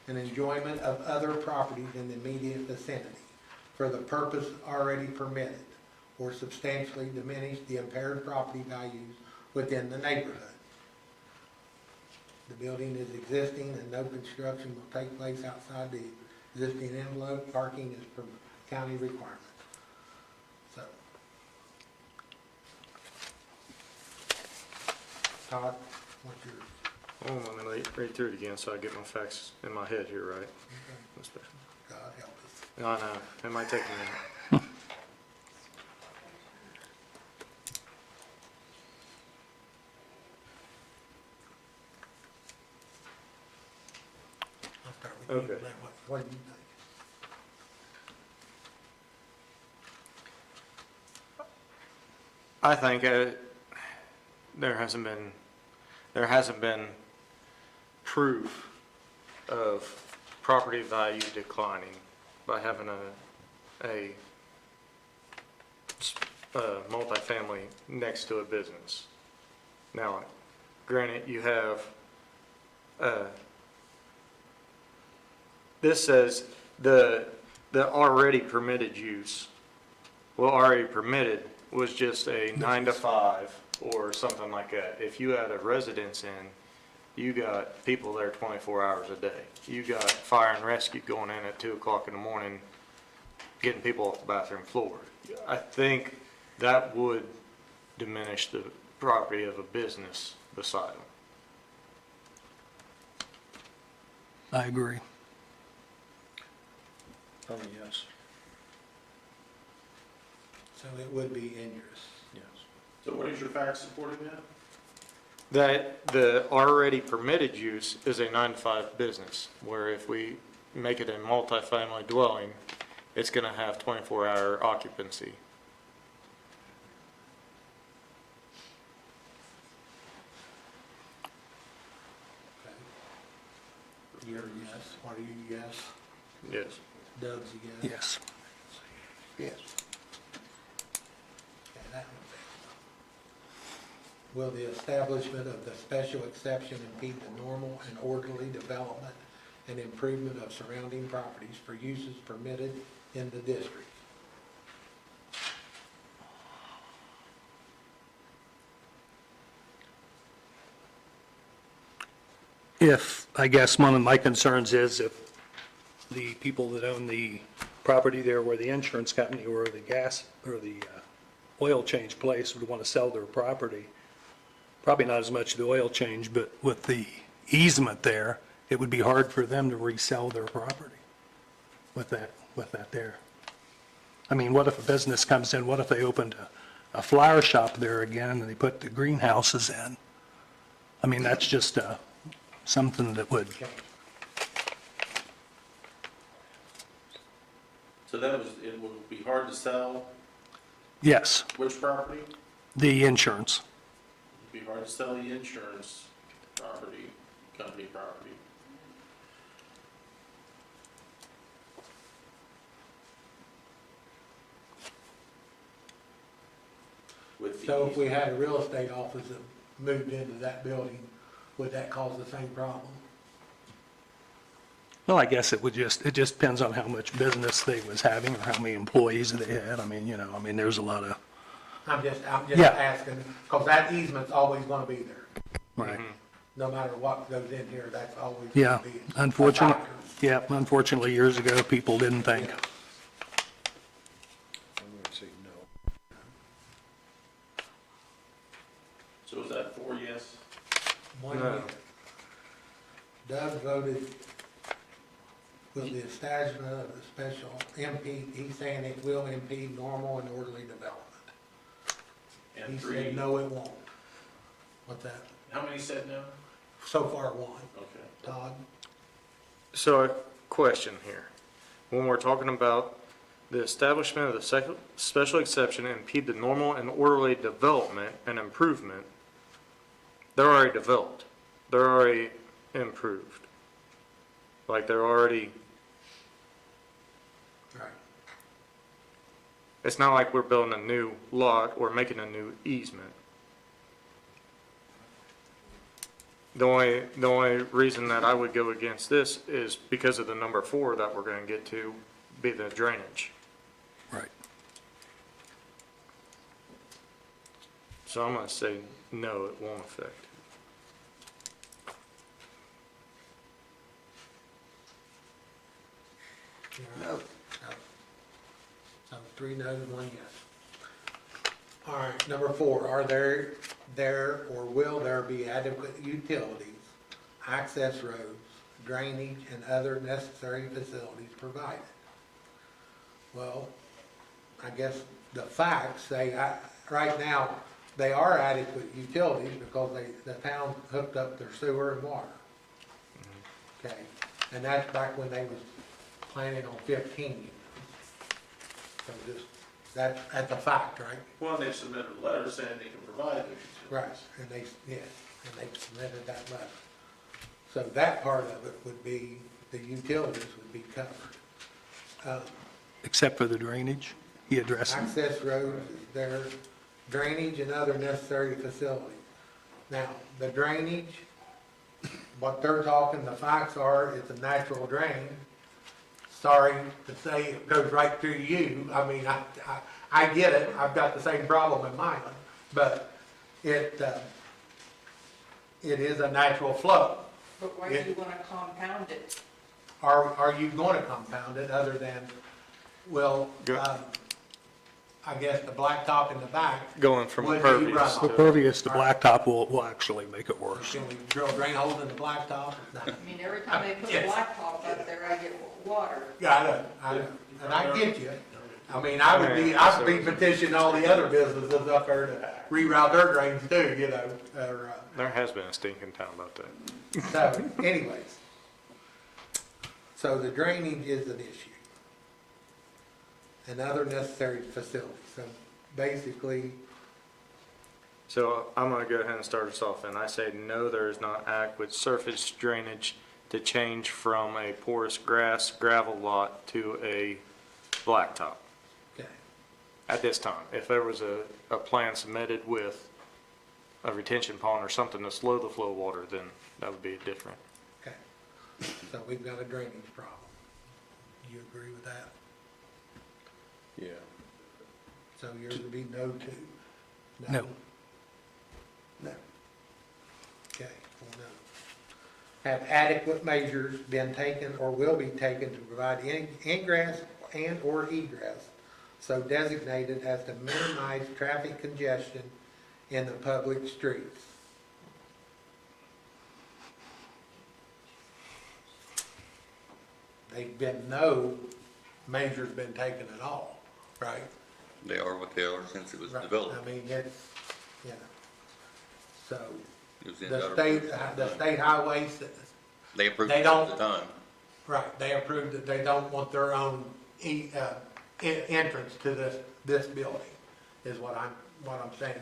and enjoyment of other properties in the immediate vicinity for the purpose already permitted, or substantially diminish the impaired property values within the neighborhood? The building is existing and no construction will take place outside the existing envelope. Parking is per county requirement. So. Todd, what's yours? Oh, let me read through it again so I get my facts in my head here, right? God help us. No, I know, it might take a minute. I'll start with you. Okay. What do you think? I think there hasn't been proof of property value declining by having a multifamily next to a business. Now, granted, you have, this says the already permitted use, well, already permitted was just a 9 to 5 or something like that. If you had a residence in, you got people there 24 hours a day. You got fire and rescue going in at 2 o'clock in the morning, getting people off the bathroom floor. I think that would diminish the property of a business beside them. I agree. Oh, yes. So it would be injurious. Yes. So what is your facts supporting that? That the already permitted use is a 9 to 5 business, where if we make it a multifamily dwelling, it's gonna have 24-hour occupancy. Okay. You're a yes, are you a yes? Yes. Doug's a yes? Yes. Yes. Okay, that one. Will the establishment of the special exception impede the normal and orderly development and improvement of surrounding properties for uses permitted in the district? If, I guess one of my concerns is if the people that own the property there where the insurance company or the gas or the oil change place would want to sell their property, probably not as much the oil change, but with the easement there, it would be hard for them to resell their property with that there. I mean, what if a business comes in, what if they opened a flower shop there again and they put the greenhouses in? I mean, that's just something that would, So it will be hard to sell yes, which property? the insurance. It'd be hard to sell the insurance property, company property. With So if the, we had a real estate office that moved into that building, would that cause the same problem? Well, I guess it just depends on how much business they was having or how many employees they had. I mean, there's a lot of, I'm just Yeah. asking, because that easement's always gonna be there. right. No matter what goes in here, that's always Yeah, gonna be. unfortunately, a factor. unfortunately, years ago, people didn't think. Yeah. I'm going to say no. so is that 4 yes? One No. year. Doug voted with the establishment of the special impede, he's saying it will impede normal and orderly development. He And said, 3, no, it won't. What's that? how many said no? So far, one. Okay. Todd? So a question here. When we're talking about the establishment of the special exception impede the normal and orderly development and improvement, they're already developed. They're already improved. Like they're already, Right. it's not like we're building a new lot or making a new easement. The only reason that I would go against this is because of the number 4 that we're gonna get to, be the drainage. Right. So I'm gonna say, no, it won't affect. No. So 3 no's, 1 yes. All right, number 4, are there or will there be adequate utilities, access roads, drainage, and other necessary facilities provided? Well, I guess the facts say, right now, they are adequate utilities because the town hooked up their sewer and water. Okay, and that's back when they was planning on 15 units. So just, that's a fact, right? Well, they submitted a letter saying they can provide those Right, utilities. and they submitted that letter. So that part of it would be, the utilities would be covered. Except for the drainage, he addressed it. Access roads, their drainage and other necessary facilities. Now, the drainage, what they're talking, the facts are, it's a natural drain. Sorry to say it goes right through you. I mean, I get it. I've got the same problem in mine, but it is a natural flow. But why do you want to compound it? Are you going to compound it other than, well, Go- I guess the blacktop in the back. Going from would be impervious runoff. The pervious to blacktop will actually make it worse. Can we drill drain holes in the blacktop? I mean, every time they put a Yes. blacktop up there, I get water. Yeah, I know, and I get you. I mean, I'd be petitioning all the other businesses up there to reroute their drains too, you know, or, There has been a stinking time about that. so anyways. So the drainage is an issue. And other necessary facilities, so basically, So I'm gonna go ahead and start us off, and I say no, there is not adequate surface drainage to change from a porous gravel lot to a blacktop okay, at this time. If there was a plan submitted with a retention pond or something to slow the flow of water, then that would be different. okay. So we've got a drainage problem. You agree with that? Yeah. So yours would be no to? No. No. Okay, well, no. Have adequate measures been taken or will be taken to provide ingress and or egress so designated as to minimize traffic congestion in the public streets? They've been, no measures been taken at all, right? They are what they are since it was Right. developed. I mean, it's, you know, so It was in the our state, approved at the the time. state highways, They approved they it don't- at the time. right, they approved that they don't want their own entrance to this building, is what I'm saying.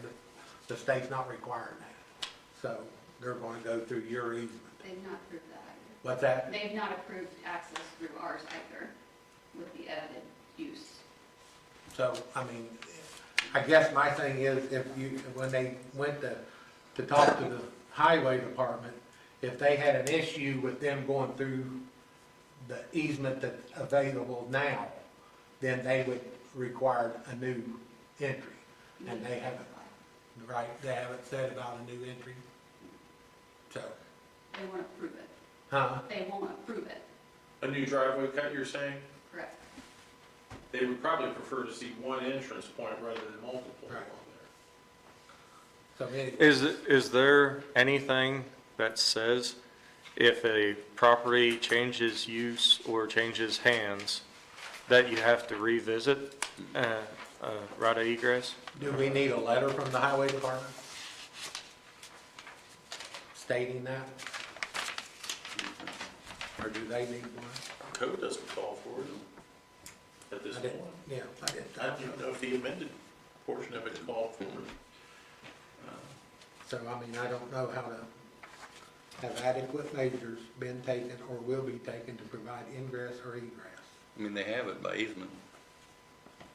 The state's not requiring that. So they're gonna go through your easement. They've not approved that either. What's that? They've not approved access through ours either with the edited use. So, I mean, I guess my thing is, if you, when they went to talk to the highway department, if they had an issue with them going through the easement that's available now, then they would require a new entry. And they haven't, right, they haven't said about a new entry. So, They won't approve it. huh? They won't approve it, A new driveway cut, you're saying? correct? They would probably prefer to see one entrance point rather than multiple Right. along there. So anyway, Is there anything that says if a property changes use or changes hands, that you have to revisit right of egress? do we need a letter from the highway department stating that? Or do they need one? Code doesn't call for it at this I point. didn't, yeah, I didn't. I don't even know if the amended portion of it called for it. So, I mean, I don't know how to, have adequate measures been taken or will be taken to provide ingress or egress? I mean, they have it by easement.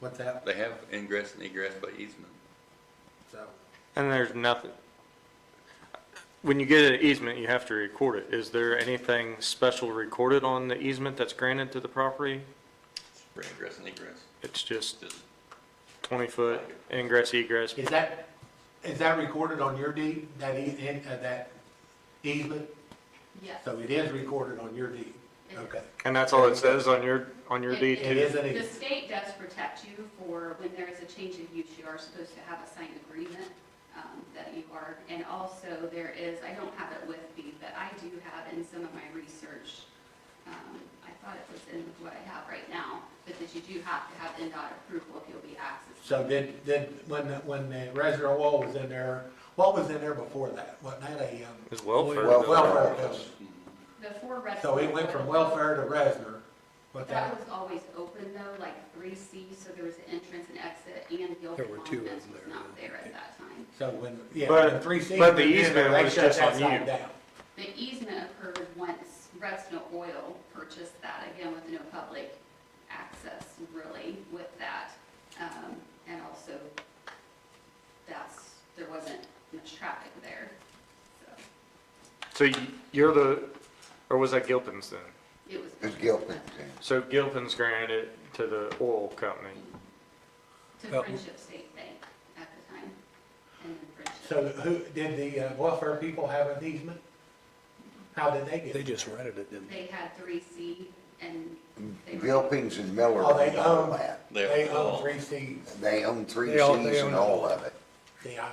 What's that? They have ingress and egress by easement. So, And there's nothing, when you get an easement, you have to record it. Is there anything special recorded on the easement that's granted to the property? For ingress and egress. It's just Just 20-foot ingress, egress. is that recorded on your deed, that easement? Yes. So it is recorded on your deed? It is. Okay. And that's all it says on your deed It too? is an The easement. state does protect you for when there is a change of use, you are supposed to have a signed agreement that you are. And also there is, I don't have it with me, but I do have in some of my research, I thought it was in what I have right now, but that you do have to have NDOT approval if you'll be accessed. So did, when the reservoir wall was in there, what was in there before that? Wasn't that a, It's welfare. welfare building? Before rest. So it went from welfare to Resner. What's That that? was always open though, like 3C, so there was an entrance and exit, and There Gilpin were two of Fence them was there, not there at that time. So when, yeah, But- when 3C. but the moved in, easement they was shut just that on side you. down. The easement occurred once Redstone Oil purchased that, again with no public access really with that. And also, there wasn't much traffic there, so So you're or was that Gilpin's then? it was. It's Gilpin. So Gilpin's granted it to the oil company. To Well- Friendship State Bank at the time, and then Friendship. So who, did the welfare people have an easement? How did they get They it? just rented it, didn't they? They had 3C, and they were. Gilpings and Miller Oh, they own all own, that. they own 3 Cs. They own 3 They own- Cs they and own all all. of it. See, I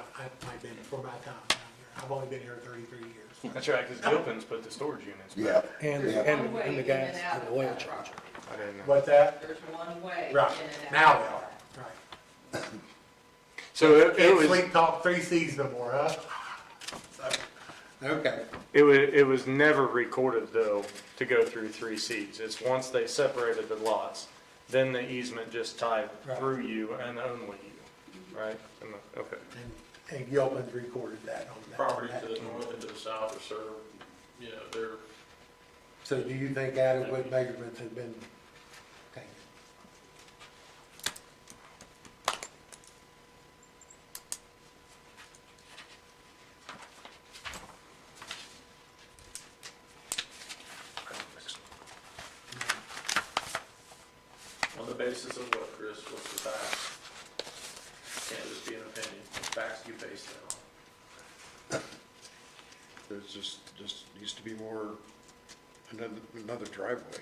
might been before my time down here. I've only been here 33 years. That's right, because Gilpin's put the storage units back. Yeah. And, Yeah. and the gas and the oil change. I didn't know. What's that? There's one way. Right, now they are, right. So it Can't was, sleep talk 3 Cs no more, huh? So, okay. it was never recorded though to go through 3 Cs. It's once they separated the lots, then the easement just tied Right. through you and only you, right? Okay. And Gilpin's recorded that on that. Property to the north and to the south are served, you know, they're, So do you think adequate measurements have been taken? on the basis of what, Chris, what's the facts? Can't just be an opinion, facts you base that on. There's just needs to be more, another driveway.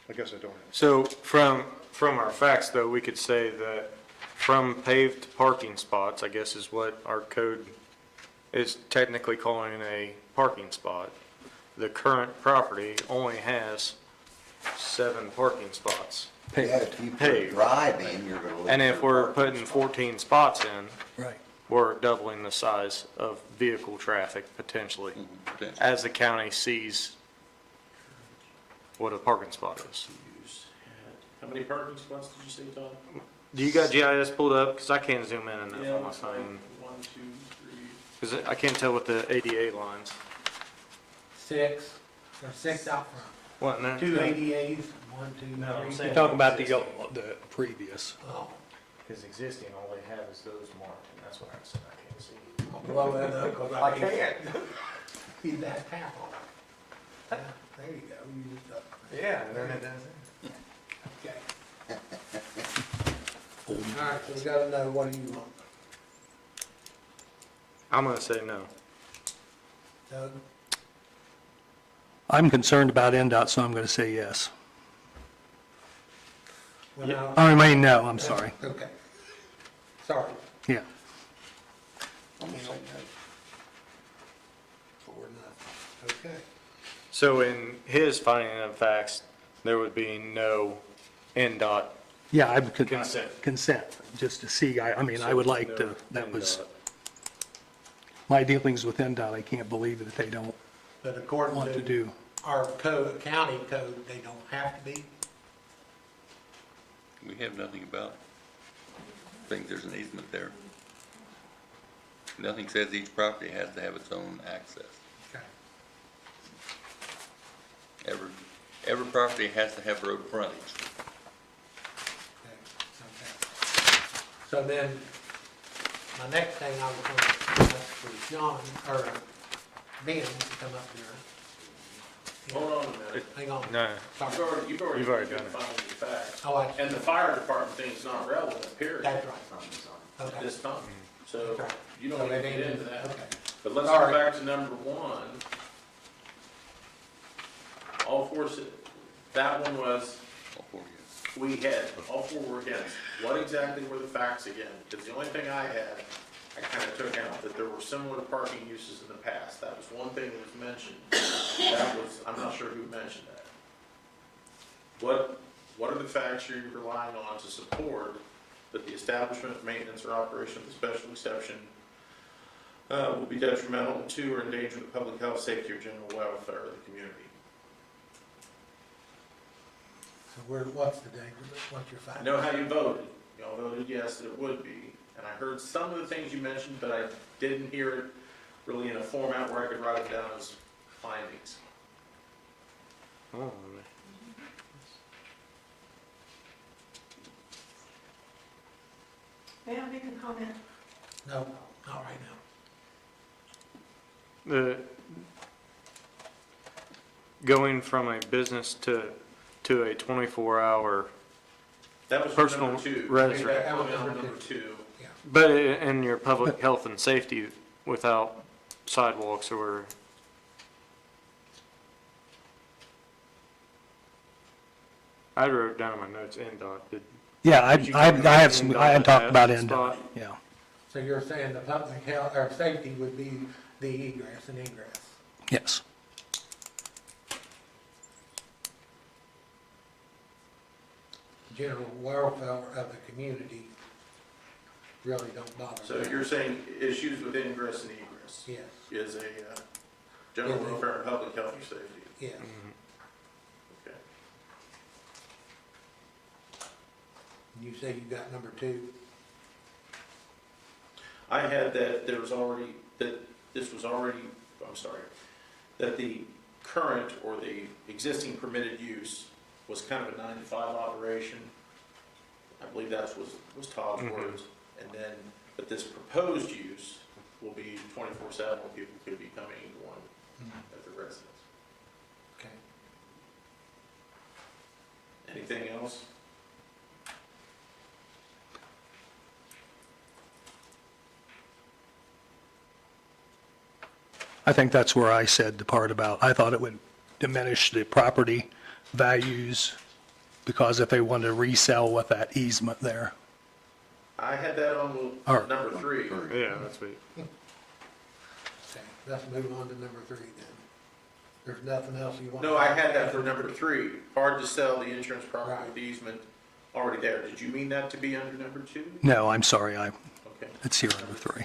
I guess I don't have. So from our facts though, we could say that from paved parking spots, I guess is what our code is technically calling a parking spot. The current property only has 7 parking spots. Yeah, if you put a Paved. drive in, you're gonna look. And if for we're parking putting spots. 14 spots in, Right. we're doubling the size of vehicle traffic potentially, Potentially. as the county sees what a parking spot is. How many parking spots did you say, Todd? Do you got GIS pulled up? Because I can't zoom in enough Yeah, on my looks like phone. 1, 2, 3. Because I can't tell with the ADA lines. 6, or 6 out front. What, no? 2 ADAs, 1, 2, 3. No, I'm saying- You're talking about the previous. Oh, Because existing, all they have is those marked, and that's what I said, I can't see. I'll blow that up, 'cause I can't. See that tap on it. Yeah, there you go. You just, Yeah, and then it does. okay. All right, so we gotta know, what do you want? I'm going to say no. Doug? I'm concerned about NDOT, so I'm going to say yes. Well, now- I mean, no, I'm sorry. Okay. Sorry. Yeah. I'm gonna say no. 4-0. Okay. So in his finding of facts, there would be no NDOT. Yeah, I would Consent. consent, just to see, I mean, I would like to, No that was, NDOT. my dealings with NDOT, I can't believe that they don't But according want to do. our code, county code, they don't have to be. We have nothing about, think there's an easement there. Nothing says each property has to have its own access. Okay. Every property has to have road frontage. Okay. So then, my next thing I was going to ask for John, or Ben to come up here. Hold on a minute. Hang on. No. Sorry. You've already You've already been done it. finding the facts. Oh, I, And the fire department thing's not relevant, period. that's right. At Okay. this time. So Okay. you don't So need to that get ain't- into that. okay. But let's All go right. back to number 1. All 4, that one was, All four units. we had, all 4 were against. What exactly were the facts again? Because the only thing I had, I kind of took out that there were similar parking uses in the past. That was one thing that was mentioned. That was, I'm not sure who mentioned that. What are the facts you're relying on to support that the establishment, maintenance, or operation of the special exception will be detrimental to or endanger the public health, safety, or general welfare of the community? So what's the date? What's your I finding? know how you voted. Y'all voted yes, that it would be. And I heard some of the things you mentioned, but I didn't hear it really in a format where I could write it down as findings. Oh, May I make a comment? No, not right now. the, going from a business to a 24-hour, That was Personal number 2. residence. That was number Number 2. but in your public health and safety without sidewalks or, I wrote down in my notes NDOT. Yeah, Did you I talk I have about some, NDOT I had talked at about that NDOT, spot? yeah. So you're saying the public health, or safety would be the egress and ingress? Yes. General welfare of the community really don't bother me. So you're saying issues with ingress and egress Yes, is a general welfare and public health and safety? yes. Okay. You say you got number 2? I had that there was already, that this was already, I'm sorry, that the current or the existing permitted use was kind of a 9 to 5 operation. I believe that was Todd's words. And then, but this proposed use will be 24/7, where people could be coming and going at the residence. Okay. Anything else? I think that's where I said the part about, I thought it would diminish the property values because if they wanted to resell with that easement there. I had that on All right. number 3. Yeah, that's what. Okay, let's move on to number 3 then. There's nothing else you want? No, I had that for number 3. Hard to sell the insurance property Right. with the easement already there. Did you mean that to be under number 2? No, I'm sorry, Okay. it's here under 3.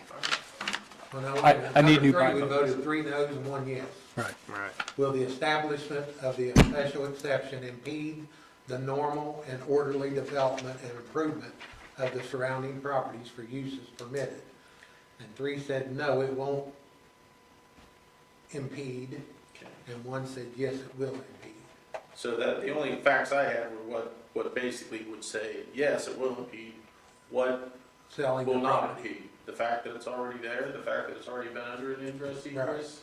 Well, no, I need new number 3, we Bible. voted 3 noes and 1 yes. Right. Right. Will the establishment of the special exception impede the normal and orderly development and improvement of the surrounding properties for uses permitted? And 3 said, no, it won't impede, Okay. and 1 said, yes, it will impede. So that, the only facts I had were what basically would say, yes, it will impede, what Selling the will not property. impede. The fact that it's already there, the fact that it's already been under an ingress egress.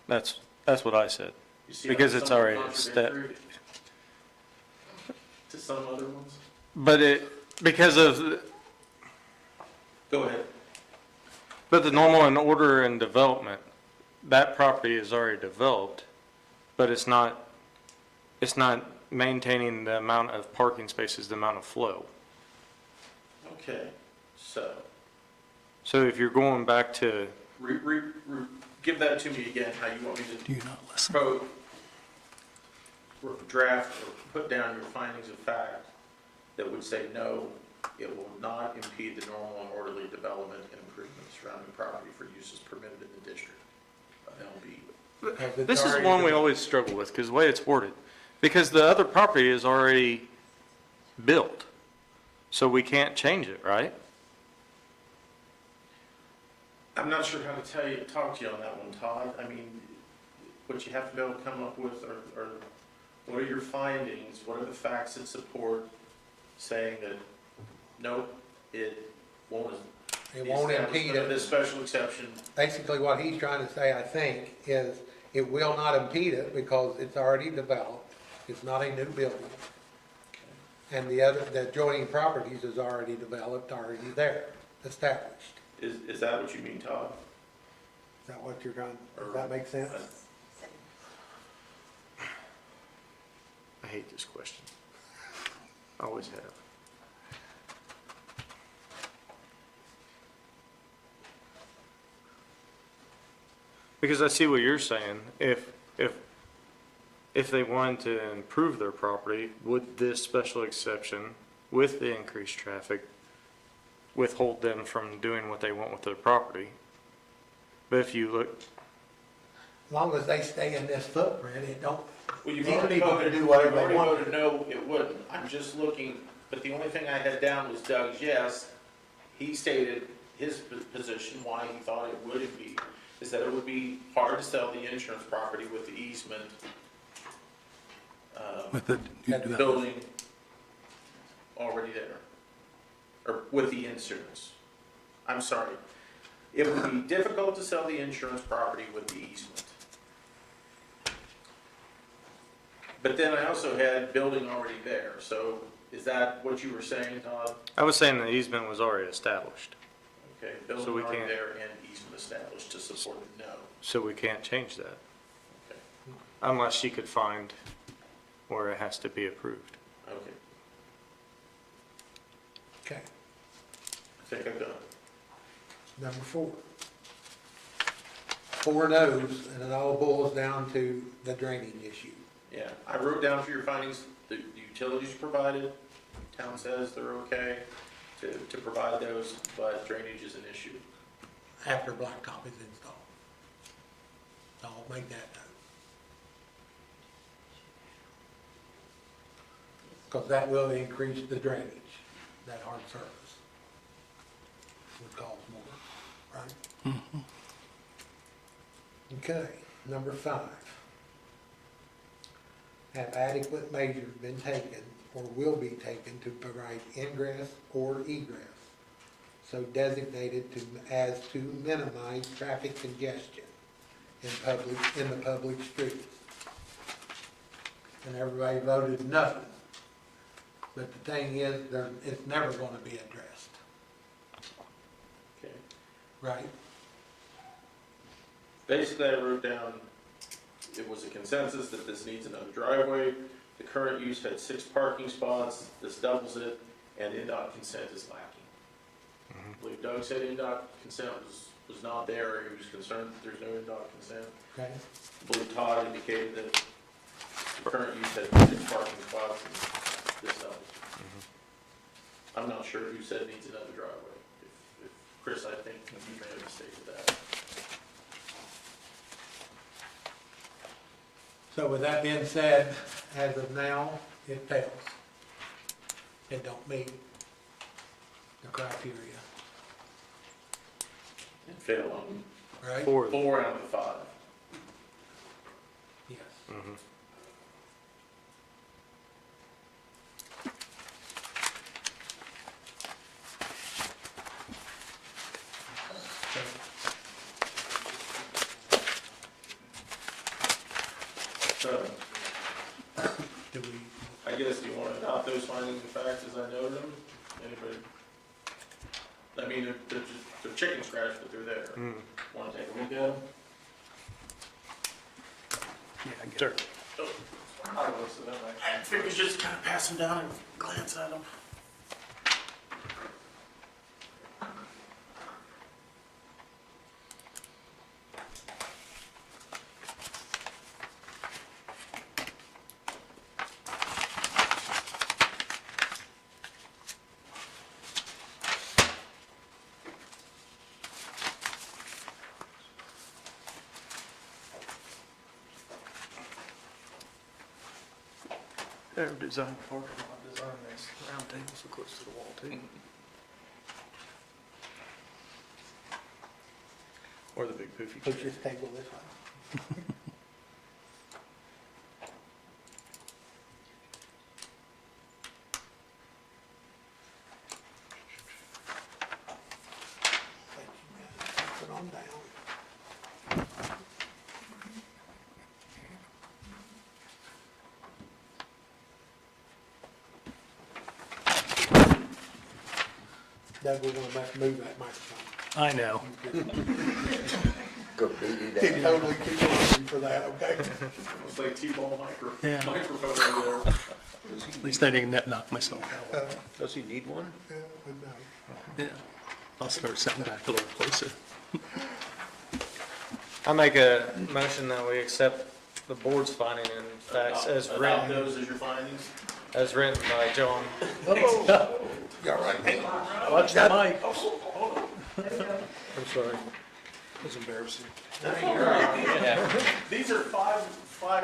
That's what I said. You see how Because it's some are already contradictory to some other ones? But because of, Go ahead. but the normal and order and development, that property is already developed, but it's not maintaining the amount of parking spaces, the amount of flow. Okay, so, So if you're going back to, give that to me again, how you want me Do to you not listen? draft or put down your findings of fact that would say, no, it will not impede the normal and orderly development and improvement surrounding property for uses permitted in the district of LB. Because it's this is already one we been- always struggle with, because the way it's worded. Because the other property is already built, so we can't change it, right? I'm not sure how to talk to you on that one, Todd. I mean, what you have to be able to come up with are what are your findings? What are the facts that support saying that, nope, it won't. It won't impede it. This special exception. Basically, what he's trying to say, I think, is it will not impede it because it's already developed. It's not a new building. And the adjoining properties is already developed, already there, established. Is that what you mean, Todd? Is that what you're trying, does that make sense? I hate this question. I always have. Because I see what you're saying. If they wanted to improve their property, would this special exception with the increased traffic withhold them from doing what they want with their property? But if you look, As long as they stay in this footprint, it don't, Well, you've these already people voted, can do whatever you've they already want. voted no, it wouldn't. I'm just looking, but the only thing I had down was Doug's yes. He stated his position, why he thought it would be, is that it would be hard to sell the insurance property with the easement, With the, building already there, or with the insurance. I'm sorry. It would be difficult to sell the insurance property with the easement. But then I also had building already there, so is that what you were saying, Todd? I was saying the easement was already established, Okay, So building we already can't- there and easement established to support the no. so we can't change that Okay. unless she could find where it has to be approved. Okay, Okay, I think I've done it. number 4. 4 no's, and it all boils down to the draining issue. Yeah, I wrote down for your findings, the utilities provided, town says they're okay to provide those, but drainage is an issue. After blacktop is installed. So I'll make that note. Because that will increase the drainage, that hard surface. Would cause more, right? Okay, number 5. Have adequate measures been taken or will be taken to provide ingress or egress so designated as to minimize traffic congestion in the public streets? And everybody voted nothing. But the thing is, it's never gonna be addressed, Okay. right? Basically, I wrote down, it was a consensus that this needs another driveway. The current use had 6 parking spots, this doubles it, and NDOT consent is lacking. I believe Doug said NDOT consent was not there, he was concerned that there's no NDOT consent. Okay, I believe Todd indicated that the current use had 6 parking spots, and this doubles. I'm not sure who said it needs another driveway. If Chris, I think you made a mistake with that. so with that being said, as of now, it fails. It don't meet the criteria, It failed on right? 4 out of the 5. Yes. So, Do we, I guess, do you want to adopt those findings and facts as I noted them? Anybody? I mean, they're chicken scratch, but they're there. Want to take a look at them? Yeah, I get it. I figured just kind of pass them down and glance at them. They're designed for, design this round table so close to the wall too. Or the big poofy. push this table this way? Put it on down. Doug, we're gonna have to move that microphone. I know. Go beat it He down. totally keep on for that, okay? It's like T-ball Yeah. microphone over there. At least I didn't knock myself out. Does he need one? Yeah, but no. Yeah. I'll start sitting back a little closer. I make a motion that we accept the board's finding and facts as Adopt written, those as your findings. as written by John. You all right? Watch the mic. I'm sorry. That's embarrassing. These are five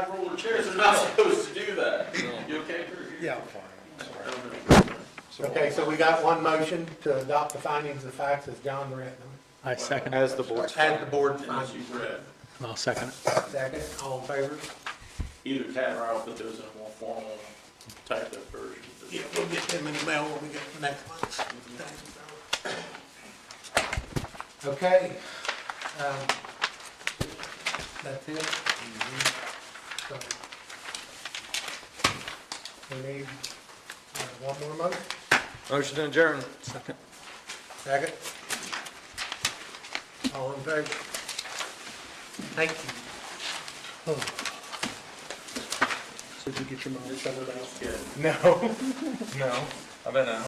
roller chairs, they're not supposed to do that. You okay? Yeah, I'm fine. Okay, so we got one motion to adopt the findings of facts as John read them, I second it. As the board's. as the board As finds. you've read. I'll second it. Second, all in favor? Either Cat or I'll put those in a more formal typed up version. Yeah, we'll get them in the mail when we get the next ones. Okay. That's it? So, we need one more motion? Motion to adjourn. Second. Second? All in favor? Thank you. Did you get your mom settled out? Good. No, no, I've been at